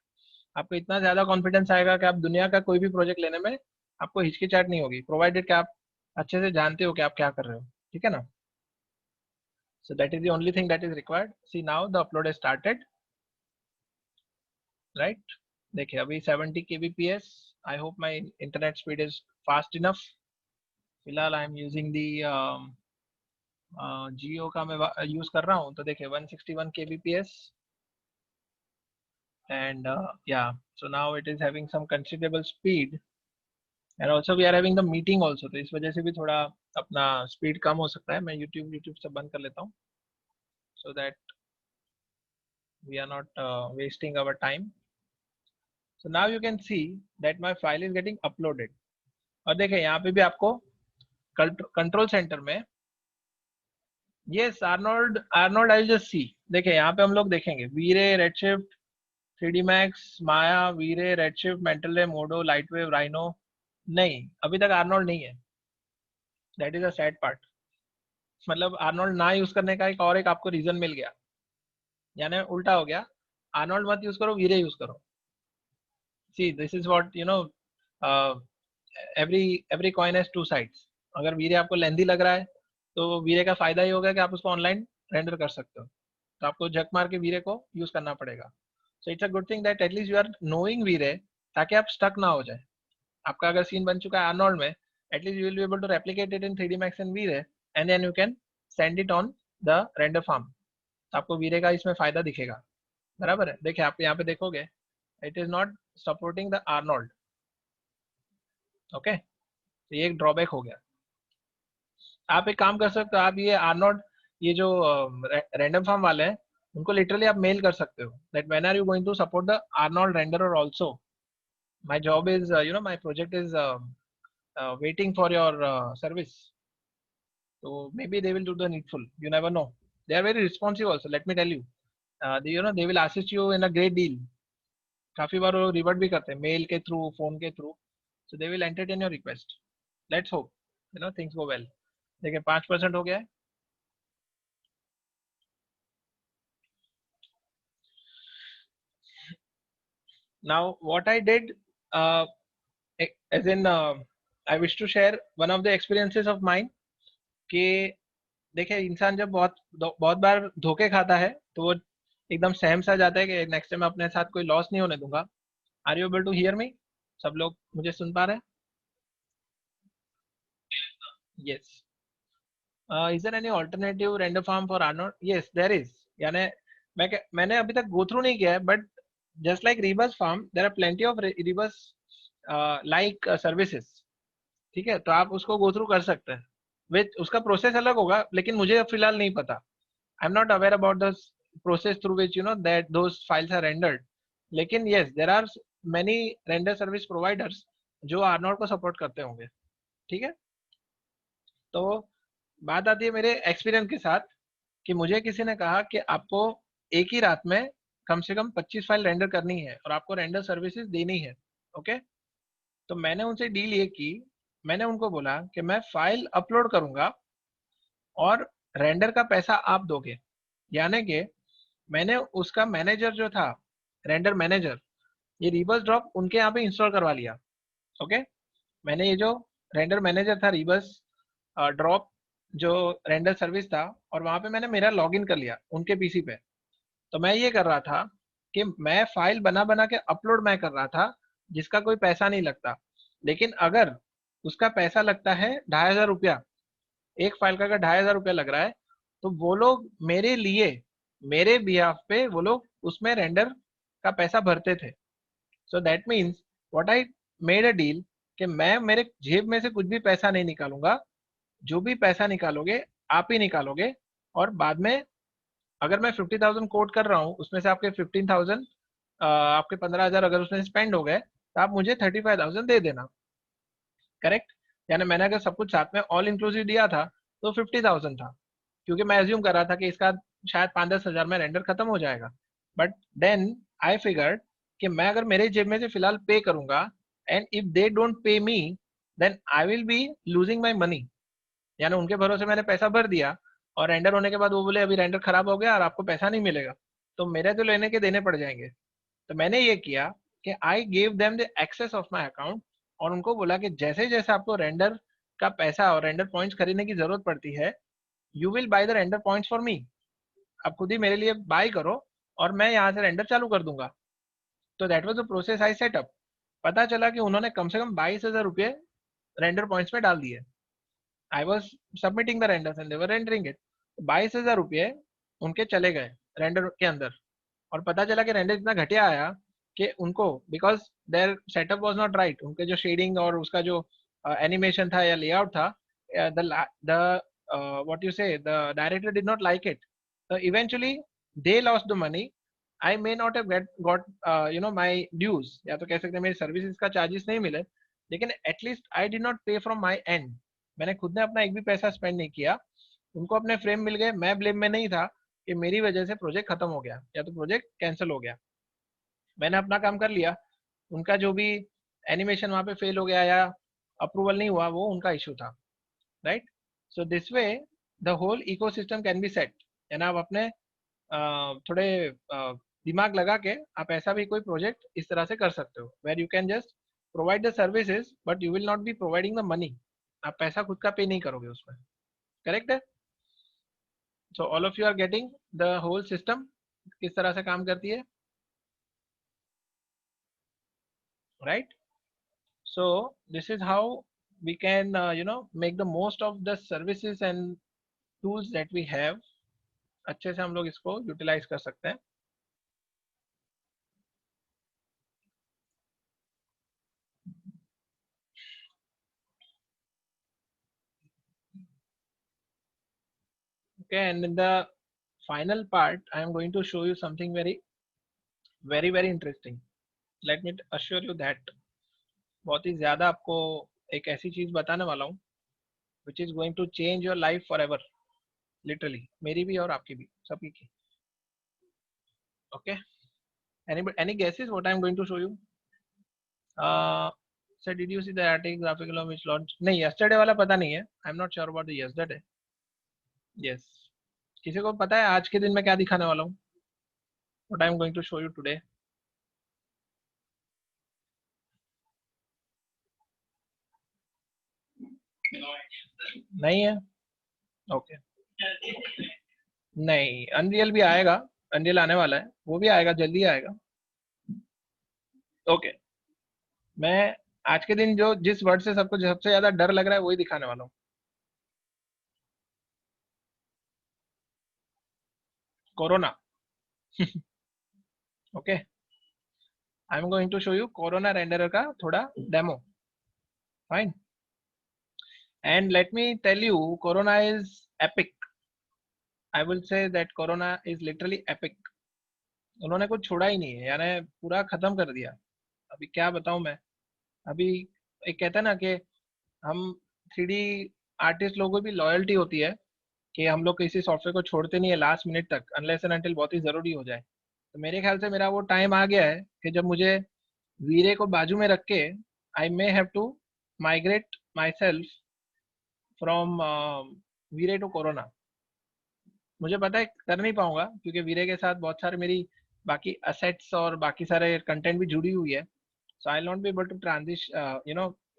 आपको इतना ज्यादा कॉन्फिडेंस आएगा कि आप दुनिया का कोई भी प्रोजेक्ट लेने में आपको हिचकिचाहट नहीं होगी, प्रोवाइडेड कि आप अच्छे से जानते हो कि आप क्या कर रहे हो, ठीक है ना। So that is the only thing that is required. See now the upload is started, right. देखिए अभी 70 kbps, I hope my internet speed is fast enough. फिलहाल आई एम यूजिंग दी जियो का मैं यूज कर रहा हूँ, तो देखिए 161 kbps, and yeah, so now it is having some considerable speed, and also we are having the meeting also, तो इस वजह से भी थोड़ा अपना स्पीड कम हो सकता है। मैं यूट्यूब से बंद कर लेता हूँ, so that we are not wasting our time. So now you can see that my file is getting uploaded। और देखिए यहाँ पे भी आपको कंट्रोल सेंटर में, yes Arnold, Arnold I just see, देखिए यहाँ पे हम लोग देखेंगे वीरे, रेडशिफ्ट, 3D मैक्स, माया, वीरे, रेडशिफ्ट, मेंटल, मोडो, लाइटवेव, राइनो, नहीं अभी तक आर्नोल्ड नहीं है। That is a sad part, मतलब आर्नोल्ड ना यूज करने का एक आपको रीजन मिल गया, यानी उल्टा हो गया, आर्नोल्ड मत यूज करो, वीरे यूज करो। See this is what every coin has two sides. अगर वीरे आपको लेंदी लग रहा है तो वीरे का फायदा ये होगा कि आप उसको ऑनलाइन रेंडर कर सकते हो, तो आपको झक मार के वीरे को यूज करना पड़ेगा। So it's a good thing that at least you are knowing V-Ray, ताकि आप स्टक ना हो जाए। आपका अगर सीन बन चुका है आर्नोल्ड में, at least you will be able to replicate it in 3D Max and V-Ray, and then you can send it on the render farm. तो आपको वीरे का इसमें फायदा दिखेगा, बराबर है। देखिए आप यहाँ पे देखोगे, it is not supporting the Arnold. Okay, तो ये एक ड्रॉबैक हो गया। आप एक काम कर सकते हो, आप ये आर्नोल्ड, ये जो रैंडम फार्म वाले हैं, उनको लिटरली आप मेल कर सकते हो that when are you going to support the Arnold renderer also, my job is you know my project is waiting for your service. So maybe they will do the needful, you never know. They are very responsive also, let me tell you. You know, they will assist you in a great deal. काफी बार वो revert भी करते हैं mail के through, phone के through. So they will entertain your request. Let's hope you know things go well. देखिए 5% हो गया है। Now what I did, as in I wish to share one of the experiences of mine, कि देखिए इंसान जब बहुत बहुत बार धोखे खाता है, तो वो एकदम सहम सा जाता है कि नेक्स्ट टाइम अपने साथ कोई लॉस नहीं होने दूंगा। Are you able to hear me? सब लोग मुझे सुन पा रहे हैं? Yes. Is there any alternative render farm for Arnold? Yes there is. यानी मैंने अभी तक गो थ्रू नहीं किया है, but just like Rebus farm there are plenty of Rebus like services. ठीक है, तो आप उसको गो थ्रू कर सकते हैं। विथ उसका प्रोसेस अलग होगा, लेकिन मुझे फिलहाल नहीं पता। I am not aware about the process through which you know that those files are rendered. लेकिन yes, there are many render service providers जो आर्नोल्ड को सपोर्ट करते होंगे। ठीक है, तो बात आती है मेरे एक्सपीरियंस के साथ, कि मुझे किसी ने कहा कि आपको एक ही रात में कम से कम 25 फाइल रेंडर करनी है और आपको रेंडर सर्विसेज देनी है। ओके, तो मैंने उनसे डील ये की, मैंने उनको बोला कि मैं फाइल अपलोड करूंगा और रेंडर का पैसा आप दोगे। यानी कि मैंने उसका मैनेजर जो था, रेंडर मैनेजर, ये रिबस ड्रॉप उनके यहाँ पे इंस्टॉल करवा लिया। ओके, मैंने ये जो रेंडर मैनेजर था, रिबस ड्रॉप जो रेंडर सर्विस था, और वहां पे मैंने मेरा लॉगिन कर लिया उनके पीसी पे। तो मैं ये कर रहा था कि मैं फाइल बना बना के अपलोड मैं कर रहा था, जिसका कोई पैसा नहीं लगता। लेकिन अगर उसका पैसा लगता है 2500 रुपया, एक फाइल का अगर 2500 रुपया लग रहा है, तो वो लोग मेरे लिए, मेरे बिहाफ पे वो लोग उसमें रेंडर का पैसा भरते थे। So that means what I made a deal, कि मैं मेरे जेब में से कुछ भी पैसा नहीं निकालूंगा, जो भी पैसा निकालोगे आप ही निकालोगे। और बाद में अगर मैं 50,000 कोट कर रहा हूँ, उसमें से आपके 15,000, आपके 15,000 अगर उसमें स्पेंड हो गए, तो आप मुझे 35,000 दे देना। करेक्ट? यानी मैंने अगर सब कुछ साथ में ऑल इंक्लूसिव दिया था, तो 50,000 था, क्योंकि मैं एज्यूम कर रहा था कि इसका शायद 5-10 हजार में रेंडर खत्म हो जाएगा। बट देन आई फिगर्ड कि मैं अगर मेरे जेब में से फिलहाल पे करूंगा, and if they don't pay me, then I will be losing my money. यानी उनके भरोसे मैंने पैसा भर दिया, और रेंडर होने के बाद वो बोले अभी रेंडर खराब हो गया और आपको पैसा नहीं मिलेगा, तो मेरे तो लेने के देने पड़ जाएंगे। तो मैंने ये किया कि I gave them the access of my account, और उनको बोला कि जैसे जैसे आपको रेंडर का पैसा और रेंडर पॉइंट्स खरीदने की जरूरत पड़ती है, you will by the render points for me. आप खुद ही मेरे लिए बाय करो, और मैं यहाँ से रेंडर चालू कर दूंगा। तो that was the process I set up. पता चला कि उन्होंने कम से कम 22,000 रुपये रेंडर पॉइंट्स में डाल दिए। I was submitting the renders and they were rendering it. 22,000 रुपये उनके चले गए रेंडर के अंदर। और पता चला कि रेंडर इतना घटिया आया कि उनको, because their setup was not right, उनके जो शेडिंग और उसका जो एनिमेशन था या लेआउट था, द व्हाट यू से the director did not like it. so eventually they lost the money. I may not have got you know my dues, या तो कह सकते हैं मेरी सर्विसेज का चार्जेस नहीं मिले, लेकिन एटलीस्ट आई डिड नॉट पे फ्रॉम माई एंड। मैंने खुद ने अपना एक भी पैसा स्पेंड नहीं किया। उनको अपने फ्रेम मिल गए, मैं ब्लेम में नहीं था कि मेरी वजह से प्रोजेक्ट खत्म हो गया या तो प्रोजेक्ट कैंसिल हो गया। मैंने अपना काम कर लिया, उनका जो भी एनिमेशन वहां पे फेल हो गया या अप्रूवल नहीं हुआ, वो उनका इशू था। Right? So this way the whole ecosystem can be set. यानी आप अपने थोड़े दिमाग लगा के आप ऐसा भी कोई प्रोजेक्ट इस तरह से कर सकते हो, where you can just provide the services but you will not be providing the money. आप पैसा खुद का पे नहीं करोगे उसमें। करेक्ट है? So all of you are getting the whole system किस तरह से काम करती है, right? So this is how we can make the most of the services and tools that we have. अच्छे से हम लोग इसको यूटिलाइज कर सकते हैं. Okay, and in the final part I am going to show you something very interesting. Let me assure you that बहुत ही ज्यादा आपको एक ऐसी चीज बताने वाला हूँ which is going to change your life forever, literally, मेरी भी और आपकी भी, सभी की. Okay, any guesses what I am going to show you? Sir, did you see the article graphical of which launch? नहीं, yesterday वाला पता नहीं है. I'm not sure about the yesterday. Yes. किसी को पता है आज के दिन में क्या दिखाने वाला हूँ? What I am going to show you today? नहीं है? Okay. नहीं, अनरियल भी आएगा. अनरियल आने वाला है, वो भी आएगा, जल्दी आएगा. Okay. मैं आज के दिन जो जिस वर्ड से सबको सबसे ज्यादा डर लग रहा है वही दिखाने वाला हूँ. Corona. Okay, I am going to show you Corona render का थोड़ा demo. Fine. And let me tell you, Corona is epic. I will say that Corona is literally epic. उन्होंने कुछ छोड़ा ही नहीं है, यानी पूरा खत्म कर दिया. अभी क्या बताऊं मैं. अभी एक कहता है ना कि हम 3D आर्टिस्ट लोगों को भी लॉयल्टी होती है कि हम लोग किसी सॉफ्टवेयर को छोड़ते नहीं है लास्ट मिनट तक, अनलेस एंड अनटिल बहुत ही जरूरी हो जाए. तो मेरे ख्याल से मेरा वो टाइम आ गया है कि जब मुझे वीरे को बाजू में रख के I may have to migrate myself from V-Ray to Corona. मुझे पता है कर नहीं पाऊंगा क्योंकि वीरे के साथ बहुत सारे मेरी बाकी असेट्स और बाकी सारे कंटेंट भी जुड़ी हुई है. So I not be able to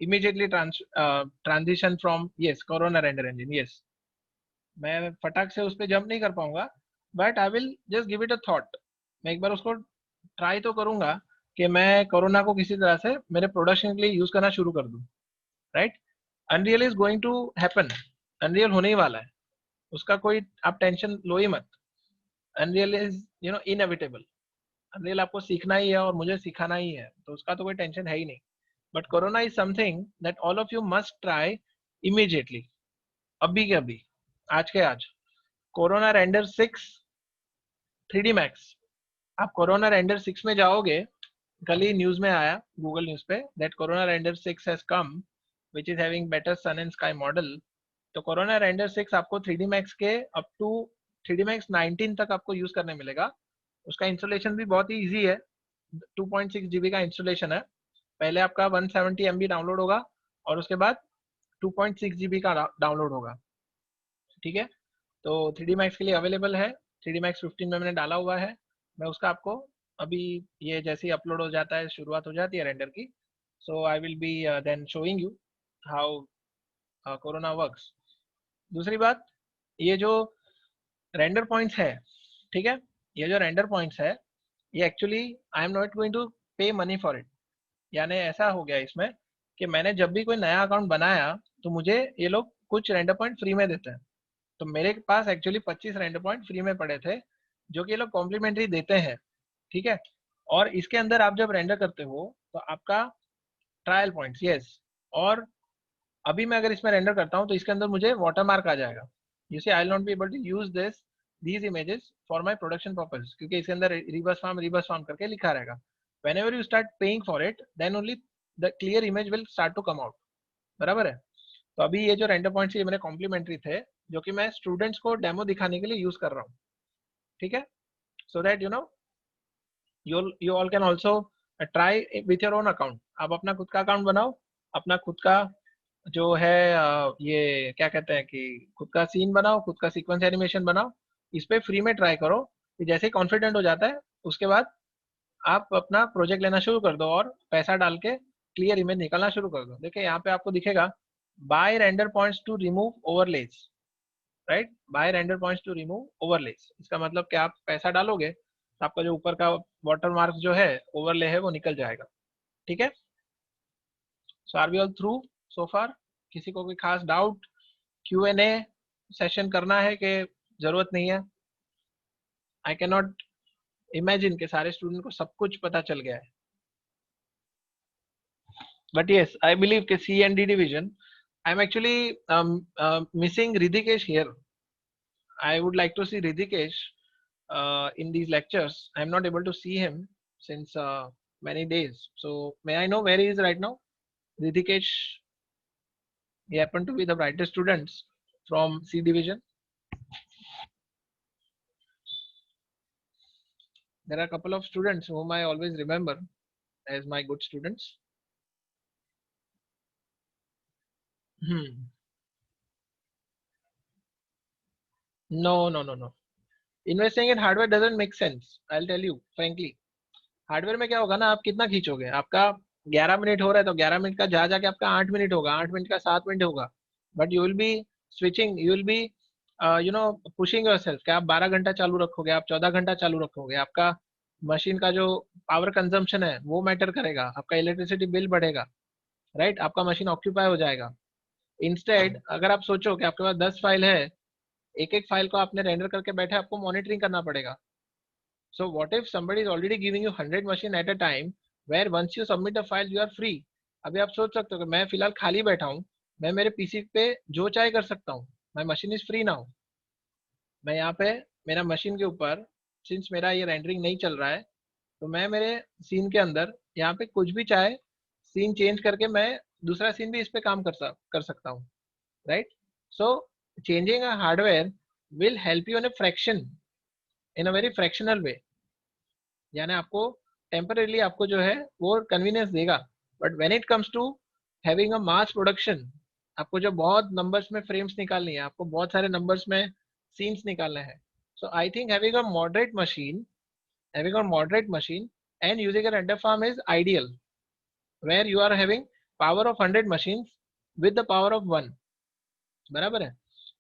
immediately transition from yes corona render engine. Yes, मैं फटाक से उस पर जंप नहीं कर पाऊंगा, but I will just give it a thought. मैं एक बार उसको ट्राई तो करूंगा कि मैं कोरोना को किसी तरह से मेरे प्रोडक्शन के लिए यूज करना शुरू कर दूं. Right? Unreal is going to happen. Unreal होने ही वाला है, उसका कोई आप टेंशन लो ही मत. Unreal is inevitable. अनरियल आपको सीखना ही है और मुझे सिखाना ही है, तो उसका तो कोई टेंशन है ही नहीं. But Corona is something that all of you must try immediately. अभी के अभी, आज के आज. Corona render 6 3D Max. आप कोरोना रेंडर 6 में जाओगे, कल ही न्यूज में आया गूगल न्यूज पे that Corona render 6 has come which is having better sun and sky model. तो कोरोना रेंडर 6 आपको 3D मैक्स के अप टू 3D मैक्स 19 तक आपको यूज करने मिलेगा. उसका इंस्टॉलेशन भी बहुत ही इजी है. 2.6 GB का इंस्टॉलेशन है. पहले आपका 170 MB डाउनलोड होगा और उसके बाद 2.6 GB का डाउनलोड होगा. ठीक है, तो 3D मैक्स के लिए अवेलेबल है. 3D मैक्स 15 में मैंने डाला हुआ है. मैं उसका आपको अभी ये जैसे ही अपलोड हो जाता है, शुरुआत हो जाती है रेंडर की, so I will be then showing you how Corona works. दूसरी बात, ये जो रेंडर पॉइंट्स है, ठीक है, ये जो रेंडर पॉइंट्स है, ये actually I am not going to pay money for it. यानी ऐसा हो गया इसमें कि मैंने जब भी कोई नया अकाउंट बनाया तो मुझे ये लोग कुछ रेंडर पॉइंट फ्री में देते हैं. तो मेरे पास एक्चुअली 25 रेंडर पॉइंट फ्री में पड़े थे जो कि ये लोग कॉम्प्लीमेंट्री देते हैं. ठीक है, और इसके अंदर आप जब रेंडर करते हो तो आपका ट्रायल पॉइंट्स, यस, और अभी मैं अगर इसमें रेंडर करता हूँ तो इसके अंदर मुझे वाटर मार्क आ जाएगा. You see I will not be able to use these images for my production purpose, क्योंकि इसके अंदर रिवर्स फार्म करके लिखा रहेगा. whenever you start paying for it then only the clear image will start to come out. बराबर है? तो अभी ये जो रेंडर पॉइंट्स ये मेरे कॉम्प्लीमेंट्री थे जो कि मैं स्टूडेंट्स को डेमो दिखाने के लिए यूज कर रहा हूँ. ठीक है, so that you all can also try with your own account. आप अपना खुद का अकाउंट बनाओ, अपना खुद का जो है ये क्या कहते हैं कि खुद का सीन बनाओ, खुद का सीक्वेंस एनिमेशन बनाओ. इस पे फ्री में ट्राई करो. कि जैसे ही कॉन्फिडेंट हो जाता है उसके बाद आप अपना प्रोजेक्ट लेना शुरू कर दो और पैसा डाल के क्लियर इमेज निकालना शुरू कर दो. देखिए यहाँ पे आपको दिखेगा buy render points to remove overlays. Right, buy render points to remove overlays. इसका मतलब कि आप पैसा डालोगे तो आपका जो ऊपर का वाटर मार्क जो है, ओवरले है, वो निकल जाएगा। ठीक है, so are we all through so far? किसी को कोई खास डाउट? Q&A सेशन करना है कि जरूरत नहीं है? आई कैन नॉट इमेजिन कि सारे स्टूडेंट को सब कुछ पता चल गया है, बट यस आई बिलीव कि C and D division, I am actually missing Ridhikesh here. I would like to see Ridhikesh in these lectures. I am not able to see him since many days. So may I know where he is right now? Ridhikesh, he happened to be the brightest students from C division. There are a couple of students whom I always remember as my good students. No, no, no, no. Investing in hardware doesn't make sense. I'll tell you frankly. Hardware में क्या होगा ना, आप कितना खींचोगे? आपका 11 minute हो रहा है तो 11 मिनट का जा जाके आपका 8 मिनट होगा, 8 मिनट का 7 मिनट होगा, but you will be switching, you will B pushing yourself कि आप 12 घंटा चालू रखोगे, आप 14 घंटा चालू रखोगे। आपका मशीन का जो पावर कंजम्पशन है वो मैटर करेगा, आपका इलेक्ट्रिसिटी बिल बढ़ेगा, राइट? आपका मशीन ऑक्यूपाई हो जाएगा। इंस्टेड अगर आप सोचो कि आपके पास 10 फाइल है, एक एक फाइल को आपने रेंडर करके बैठे, आपको मॉनिटरिंग करना पड़ेगा। So what if somebody is already giving you 100 machine at a time, where once you submit a file you are free? अभी आप सोच सकते हो कि मैं फिलहाल खाली बैठा हूँ, मैं मेरे पीसी पे जो चाहे कर सकता हूँ, my machine is free now. मैं यहाँ पे मेरा मशीन के ऊपर, सिंस मेरा ये रेंडरिंग नहीं चल रहा है, तो मैं मेरे सीन के अंदर यहाँ पे कुछ भी चाहे सीन चेंज करके मैं दूसरा सीन भी इस पे काम कर सकता हूँ, right? So changing a hardware will help you in a fraction, in a very fractional way, यानी आपको टेम्परेली आपको जो है वो कन्वीनियंस देगा। But when it comes to having a mass production, आपको जो बहुत नंबर्स में फ्रेम्स निकालनी है, आपको बहुत सारे नंबर्स में सीन्स निकालने हैं, so I think having a moderate machine and using a render farm is ideal, where you are having power of 100 machines with the power of 1, बराबर है?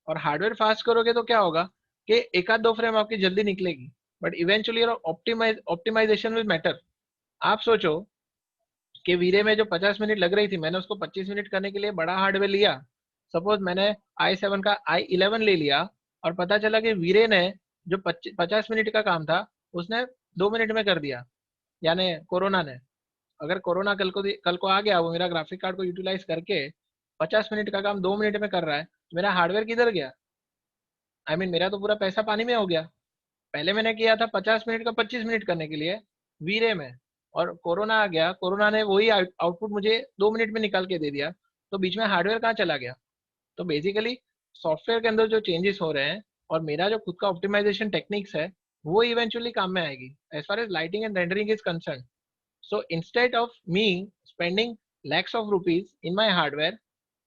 और हार्डवेयर फास्ट करोगे तो क्या होगा कि एक आध दो फ्रेम आपकी जल्दी निकलेगी, but eventually optimization will matter. आप सोचो कि वीरे में जो 50 मिनट लग रही थी, मैंने उसको 25 मिनट करने के लिए बड़ा हार्डवेयर लिया। सपोज मैंने i7 का i11 ले लिया और पता चला कि वीरे ने जो 50 मिनट का काम था उसने 2 मिनट में कर दिया, यानी कोरोना ने। अगर कोरोना कल को आ गया, वो मेरा ग्राफिक कार्ड को यूटिलाइज करके 50 मिनट का काम 2 मिनट में कर रहा है, तो मेरा हार्डवेयर किधर गया? मेरा तो पूरा पैसा पानी में हो गया। पहले मैंने किया था 50 मिनट का 25 मिनट करने के लिए वीरे में, और कोरोना आ गया, कोरोना ने वही आउटपुट मुझे 2 मिनट में निकाल के दे दिया, तो बीच में हार्डवेयर कहाँ चला गया? तो बेसिकली सॉफ्टवेयर के अंदर जो चेंजेस हो रहे हैं और मेरा जो खुद का ऑप्टिमाइजेशन टेक्निक्स है, वो इवेंचुअली काम में आएगी as far as lighting and rendering is concern. So instead of me spending lakhs of rupees in my hardware,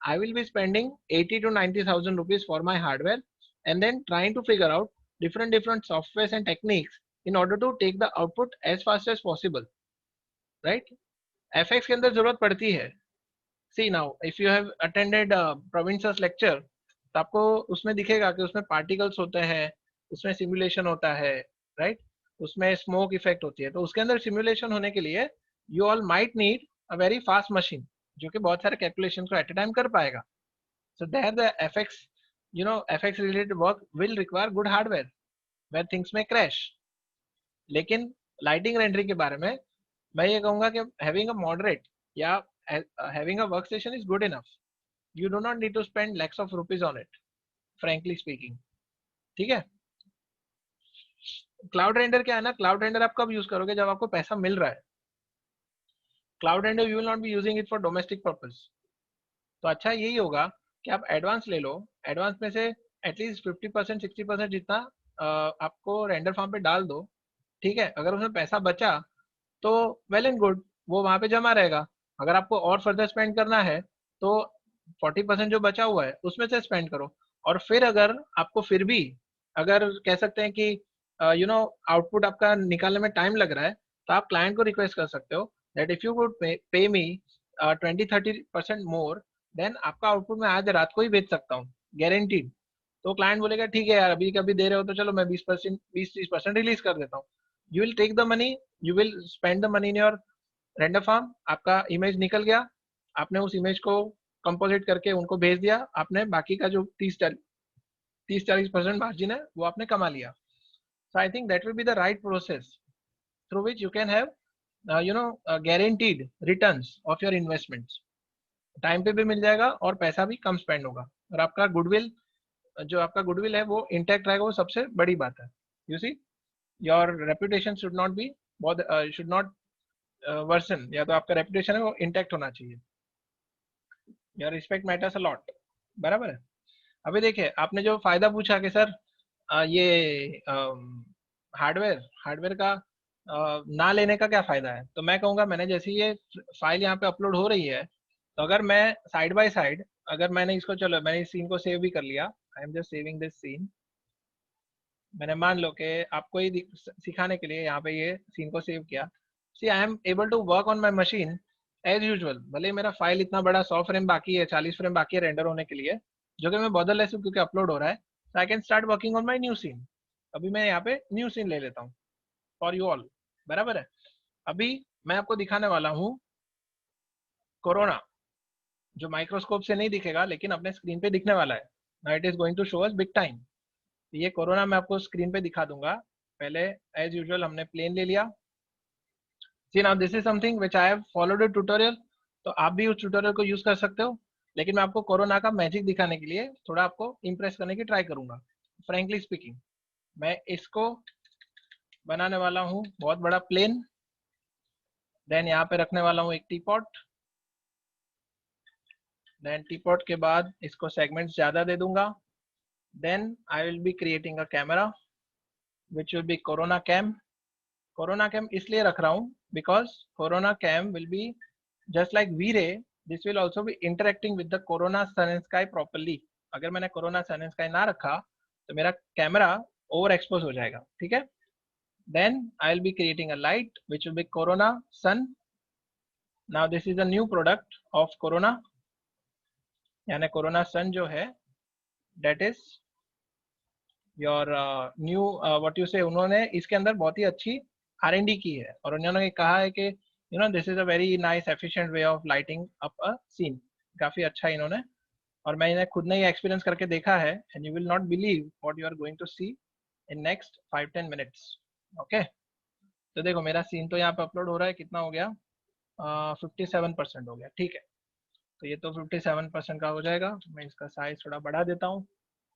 I will be spending 80 to 90,000 rupees for my hardware, and then trying to figure out different softwares and techniques in order to take the output as fast as possible, right? FX के अंदर जरूरत पड़ती है। See now, if you have attended Province's lecture, तो आपको उसमें दिखेगा कि उसमें पार्टिकल्स होते हैं, उसमें सिमुलेशन होता है, राइट? उसमें स्मोक इफेक्ट होती है, तो उसके अंदर सिमुलेशन होने के लिए you all might need a very fast machine जो कि बहुत सारे कैलकुलेशन को एट ए टाइम कर पाएगा। So there the FX, FX related work will require good hardware where things में क्रैश। लेकिन लाइटिंग रेंडरिंग के बारे में मैं ये कहूंगा कि हैविंग अ मॉडरेट या having a workstation is good enough. You do not need to spend lakhs of rupees on it, frankly speaking. ठीक है? क्लाउड रेंडर क्या है ना, क्लाउड रेंडर आप कब यूज करोगे? जब आपको पैसा मिल रहा है। Cloud render you will not be using it for domestic purpose. तो अच्छा यही होगा कि आप एडवांस ले लो, एडवांस में से एटलीस्ट 50% 60% जितना आपको रेंडर फार्म पे डाल दो, ठीक है? अगर उसमें पैसा बचा तो वेल एंड गुड, वो वहां पे जमा रहेगा। अगर आपको और फर्दर स्पेंड करना है तो 40% जो बचा हुआ है उसमें से स्पेंड करो। और फिर अगर आपको फिर भी अगर कह सकते हैं कि आउटपुट आपका निकालने में टाइम लग रहा है, तो आप क्लाइंट को रिक्वेस्ट कर सकते हो दैट इफ यू वुड पे मी 20-30% मोर, देन आपका आउटपुट मैं आज रात को ही बेच सकता हूँ, गारंटीड। तो क्लाइंट बोलेगा ठीक है यार, अभी कभी दे रहे हो तो चलो मैं 20-30% रिलीज कर देता हूँ। You will take the money, you will spend the money in your render farm. आपका इमेज निकल गया, आपने उस इमेज को कंपोजिट करके उनको भेज दिया, आपने बाकी का जो 30-40% मार्जिन है वो आपने कमा लिया। So I think that will be the right process through which you can have guaranteed returns of your investments। Time पे भी मिल जाएगा और पैसा भी कम स्पेंड होगा, और आपका गुडविल, जो आपका गुडविल है वो इंटैक्ट रहेगा, वो सबसे बड़ी बात है। You see, your reputation should not be should not worsen, या तो आपका रेपुटेशन है वो इंटैक्ट होना चाहिए। Your respect matters a lot, बराबर है। अभी देखिए आपने जो फायदा पूछा कि सर ये हार्डवेयर हार्डवेयर का ना लेने का क्या फायदा है, तो मैं कहूँगा मैंने जैसे ये फाइल यहाँ पे अपलोड हो रही है, तो अगर मैं साइड बाय साइड, अगर मैंने इसको, चलो मैंने इस सीन को सेव भी कर लिया, I am just saving this scene. मैंने मान लो कि आपको ही सिखाने के लिए यहाँ पे ये सीन को सेव किया। See I am able to work on my machine as usual, भले मेरा फाइल इतना बड़ा 100 फ्रेम बाकी है, 40 फ्रेम बाकी है रेंडर होने के लिए, जो कि मैं बदल लेता हूँ क्योंकि अपलोड हो रहा है। I can start working on my new scene. अभी मैं यहाँ पे न्यू सीन ले लेता हूँ फॉर यू ऑल, बराबर है। अभी मैं आपको दिखाने वाला हूँ कोरोना, जो माइक्रोस्कोप से नहीं दिखेगा लेकिन अपने स्क्रीन पे दिखने वाला है। Now it is going to show us big time. ये कोरोना मैं आपको स्क्रीन पे दिखा दूंगा। पहले एज यूजुअल हमने प्लेन ले लिया। See now this is something which I have followed a tutorial, तो आप भी उस ट्यूटोरियल को यूज कर सकते हो, लेकिन मैं आपको कोरोना का मैजिक दिखाने के लिए थोड़ा आपको इंप्रेस करने की ट्राई करूंगा। फ्रेंकली स्पीकिंग, मैं इसको बनाने वाला हूँ बहुत बड़ा प्लेन, देन यहाँ पे रखने वाला हूँ एक टी पॉट, देन टी पॉट के बाद इसको सेगमेंट्स ज्यादा दे दूंगा, then I will be creating a camera which will be Corona cam. Corona cam इसलिए रख रहा हूँ because Corona cam will be just like V-Ray, this will also be interacting with the Corona sun and sky properly. अगर मैंने corona sun and sky ना रखा तो मेरा कैमरा ओवर एक्सपोज हो जाएगा, ठीक है। Then I will be creating a light which will be Corona sun. Now this is a new product of Corona, यानी कोरोना सन जो है that is your new what you say. उन्होंने इसके अंदर बहुत ही अच्छी R&D की है, और उन्होंने कहा है कि you know this is a very nice efficient way of lighting up a scene. काफी अच्छा इन्होंने, और मैंने खुद ने ये एक्सपीरियंस करके देखा है, and you will not believe what you are going to see in next 5-10 minutes. Okay, तो देखो मेरा सीन तो यहाँ पे अपलोड हो रहा है, कितना हो गया, 57% हो गया, ठीक है। तो ये तो 57% का हो जाएगा, मैं इसका साइज थोड़ा बढ़ा देता हूँ।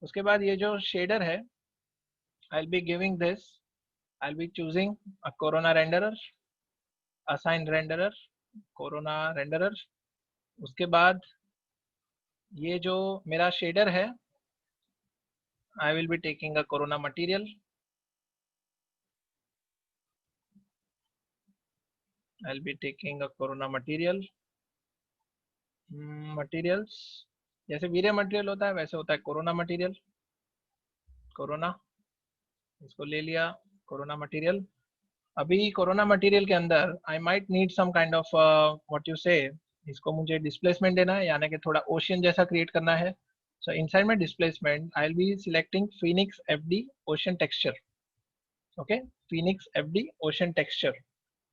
उसके बाद ये जो शेडर है, I'll be giving this, I'll be choosing a corona renderer, assign renderer, corona renderer। उसके बाद ये जो मेरा शेडर है, I will be taking a corona material, I'll be taking a corona material, materials, जैसे वीरे मटेरियल होता है वैसे होता है कोरोना मटेरियल। कोरोना, इसको ले लिया कोरोना मटेरियल। अभी कोरोना मटेरियल के अंदर I might need some kind of what you say, इसको मुझे डिस्प्लेसमेंट देना है, यानी कि थोड़ा ओशियन जैसा क्रिएट करना है। So inside my displacement I will be selecting Phoenix FD ocean texture. Okay, Phoenix FD ocean texture.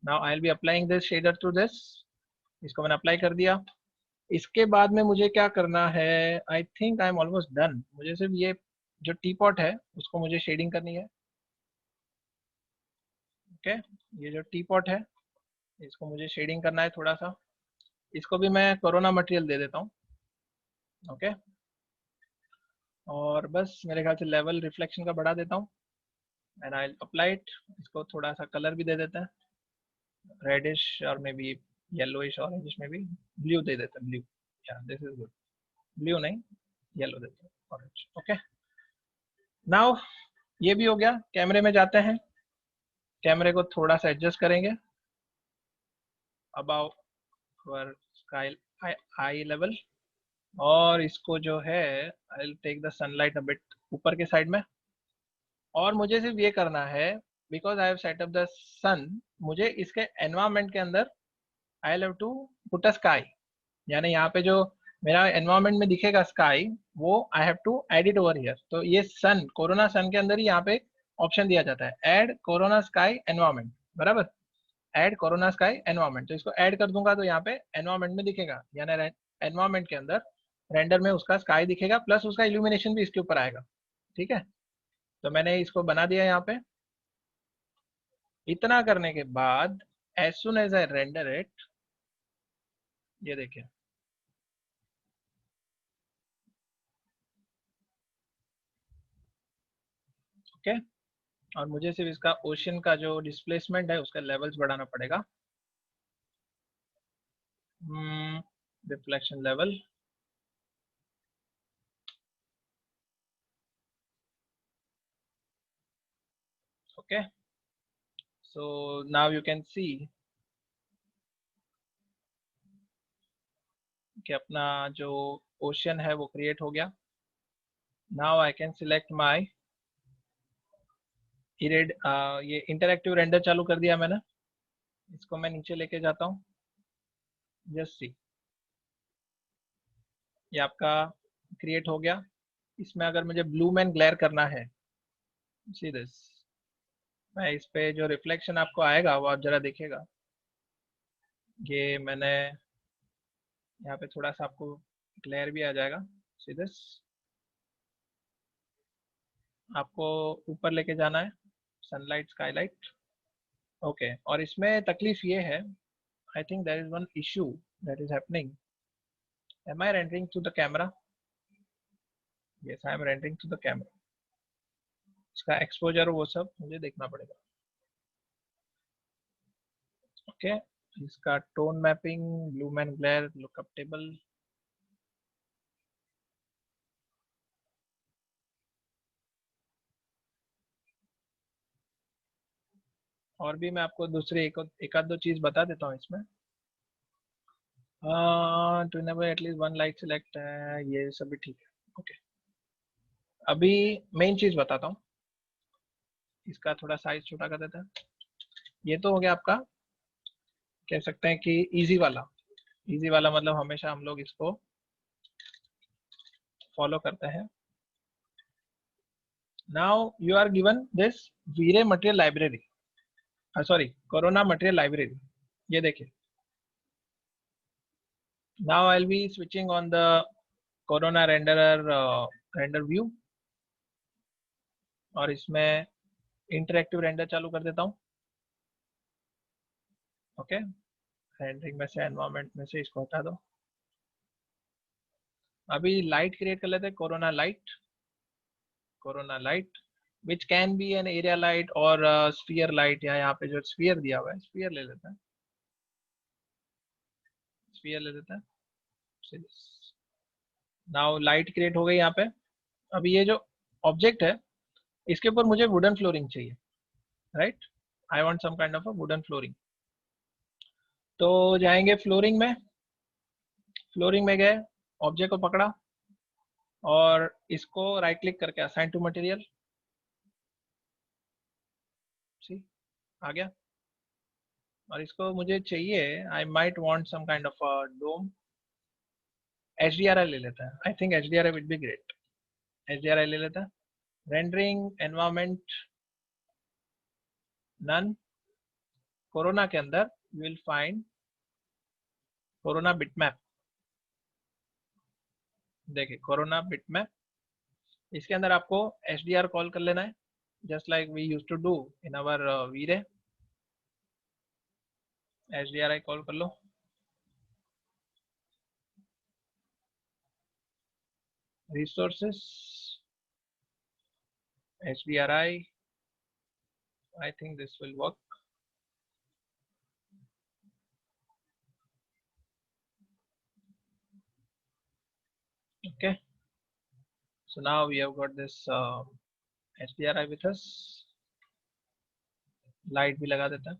Now I will be applying this shader to this. इसको मैंने अप्लाई कर दिया। इसके बाद में मुझे क्या करना है, I think I am almost done. मुझे सिर्फ ये जो टी पॉट है उसको मुझे शेडिंग करनी है। ओके, ये जो टी पॉट है इसको मुझे शेडिंग करना है थोड़ा सा। इसको भी मैं कोरोना मटेरियल दे देता हूँ। ओके, और बस मेरे ख्याल से लेवल रिफ्लेक्शन का बढ़ा देता हूँ, एंड आई अप्लाई इट। इसको थोड़ा सा कलर भी दे देते हैं, रेडिश और मे बी येलोइश ऑरेंजिश में भी, ब्लू दे देते हैं, ब्लू, या दिस इज गुड। ब्लू नहीं, येलो देते हैं, ऑरेंज। ओके, नाउ ये भी हो गया। कैमरे में जाते हैं, कैमरे को थोड़ा सा एडजस्ट करेंगे about our sky eye level, और इसको जो है I will take the sunlight a bit ऊपर के साइड में। और मुझे सिर्फ ये करना है, because I have set up the sun, मुझे इसके एनवायरमेंट के अंदर I have to put a sky, यानी यहाँ पे जो मेरा एनवायरनमेंट में दिखेगा स्काई, वो I have to add it over here. तो ये सन, कोरोना सन के अंदर ही यहाँ पे ऑप्शन दिया जाता है, ऐड कोरोना स्काई एनवायरनमेंट, बराबर। ऐड कोरोना स्काई एनवायरनमेंट, तो इसको ऐड कर दूंगा तो यहाँ पे एनवायरनमेंट में दिखेगा, यानी एनवायरनमेंट के अंदर रेंडर में उसका स्काई दिखेगा, प्लस उसका इल्यूमिनेशन भी इसके ऊपर आएगा। ठीक है, तो मैंने इसको बना दिया यहाँ पे। इतना करने के बाद as soon as I render it, ये देखिए, ओके। और मुझे सिर्फ इसका ओशन का जो डिस्प्लेसमेंट है उसका लेवल्स बढ़ाना पड़ेगा। Reflection level, okay. So now you can सी कि अपना जो ओशन है वो क्रिएट हो गया। नाउ आई कैन सिलेक्ट माई इरेड, ये इंटरएक्टिव रेंडर चालू कर दिया मैंने। इसको मैं नीचे लेके जाता हूँ, जस्ट सी, ये आपका क्रिएट हो गया। इसमें अगर मुझे ब्लू मैन ग्लेयर करना है, सी दिस, मैं इस पे जो रिफ्लेक्शन आपको आएगा वो आप जरा देखिएगा। ये मैंने यहाँ पे थोड़ा सा आपको ग्लेयर भी आ जाएगा, सी दिस। आपको ऊपर लेके जाना है, सनलाइट स्काईलाइट, ओके। और इसमें तकलीफ ये है, I think there is one issue that is happening. Am I rendering to the camera? Yes, I am rendering to the camera. इसका एक्सपोजर वो सब मुझे देखना पड़ेगा, ओके। इसका tone mapping, bloom and glare, lookup table, और भी मैं आपको दूसरे एक आध दो चीज बता देता हूँ इसमें। To never at least one light select है, ये सब भी ठीक है, ओके। अभी मेन चीज बताता हूँ, इसका थोड़ा साइज छोटा कर देता है। ये तो हो गया आपका, कह सकते हैं कि इजी वाला। इजी वाला मतलब हमेशा हम लोग इसको फॉलो करते हैं। Now you are given this V-Ray material library, sorry, Corona material library, ये देखिए। Now I will be switching on the Corona renderer render view, और इसमें इंटरेक्टिव रेंडर चालू कर देता हूँ, ओके। रेंडरिंग में से, एनवायरनमेंट में से इसको हटा दो। अभी लाइट क्रिएट कर लेते हैं, corona light, corona light which can be an area light और स्फीयर लाइट, या यहाँ पे जो स्फीयर दिया हुआ है, स्फीयर ले लेते हैं, स्फीयर ले लेते हैं। नाउ लाइट क्रिएट हो गई यहाँ पे। अभी ये जो ऑब्जेक्ट है, इसके ऊपर मुझे वुडन फ्लोरिंग चाहिए, right. I want some kind of a wooden flooring. तो जाएंगे फ्लोरिंग में, फ्लोरिंग में गए, ऑब्जेक्ट को पकड़ा और इसको राइट क्लिक करके असाइन टू मटेरियल, सी, आ गया। और इसको मुझे चाहिए, I might want some kind of a dome, H D R I ले लेता है, I think H D R I will be great, H D R I ले लेता है। रेंडरिंग एनवायरमेंट नन, कोरोना के अंदर you will find Corona bitmap, देखिए Corona bitmap. इसके अंदर आपको एच डी आर कॉल कर लेना है, just like we use to do in our V-Ray. H D R I call कर लो, resources, H D R I think this will work, okay. So now we have got this HDRI with us, light भी लगा देता है।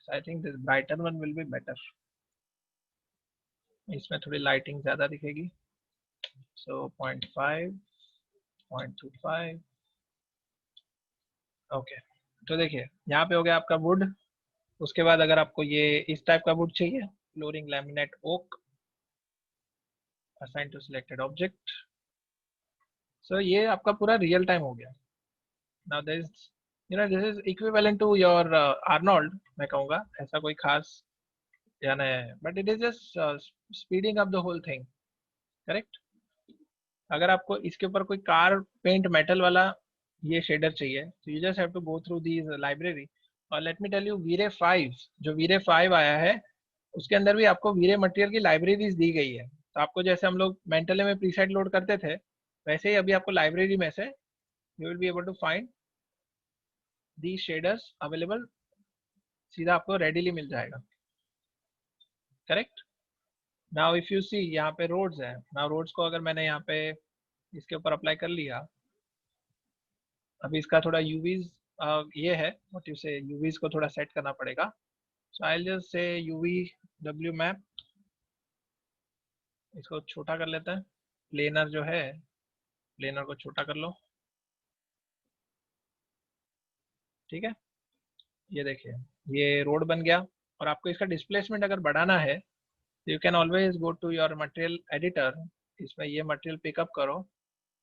So I think this brighter one will be better, इसमें थोड़ी lighting ज़्यादा दिखेगी, सो 0.5, 0.25। ओके, तो देखिए यहाँ पे हो गया आपका वुड। उसके बाद अगर आपको ये इस टाइप का वुड चाहिए, flooring laminate oak, assign to selected object. So ये आपका पूरा रियल टाइम हो गया। Now this, this is equivalent to your Arnold, मैं कहूँगा ऐसा कोई खास या नहीं है, but it is just speeding up the whole thing, correct. अगर आपको इसके ऊपर कोई कार पेंट मेटल वाला ये शेडर चाहिए, तो you just have to go through these library. और let me tell you, V-Ray 5, जो वीरे 5 आया है, उसके अंदर भी आपको वीरे मटेरियल की लाइब्रेरीज दी गई है। तो आपको जैसे हम लोग मेंटले में प्रीसेट लोड करते थे, वैसे ही अभी आपको लाइब्रेरी में से you will be able to find the shaders available, सीधा आपको रेडीली मिल जाएगा, correct. Now if you see, यहाँ पे रोड्स है। नाउ रोड्स को अगर मैंने यहाँ पे इसके ऊपर अप्लाई कर लिया, अभी इसका थोड़ा यूवीज ये है, व्हाट यू से, यूवीज को थोड़ा सेट करना पड़ेगा। So I just say UV W map, इसको छोटा कर लेते हैं। प्लेनर जो है, प्लेनर को छोटा कर लो, ठीक है। ये देखिए, ये रोड बन गया। और आपको इसका डिस्प्लेसमेंट अगर बढ़ाना है, तो you can always go to your material editor, इसमें ये मटेरियल पिकअप करो,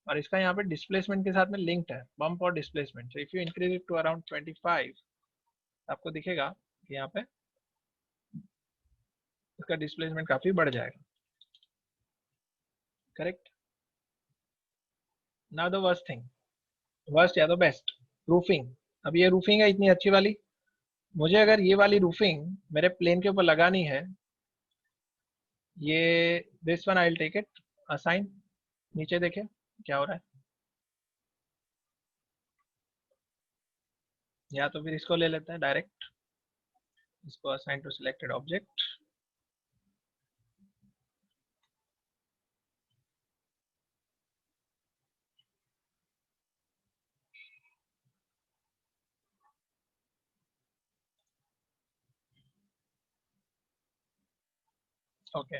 और इसका यहाँ पे डिस्प्लेसमेंट के साथ में लिंक्ड है, बम्प और displacement. So if you increase it to around 25, आपको दिखेगा कि यहाँ पे इसका डिस्प्लेसमेंट काफी बढ़ जाएगा, correct. Now the worst thing, worst या तो बेस्ट, रूफिंग। अब ये रूफिंग है इतनी अच्छी वाली, मुझे अगर ये वाली रूफिंग मेरे प्लेन के ऊपर लगानी है, ये this one I will take it, assign. नीचे देखे क्या हो रहा है, या तो फिर इसको ले लेते हैं डायरेक्ट, इसको assign to selected object. Okay,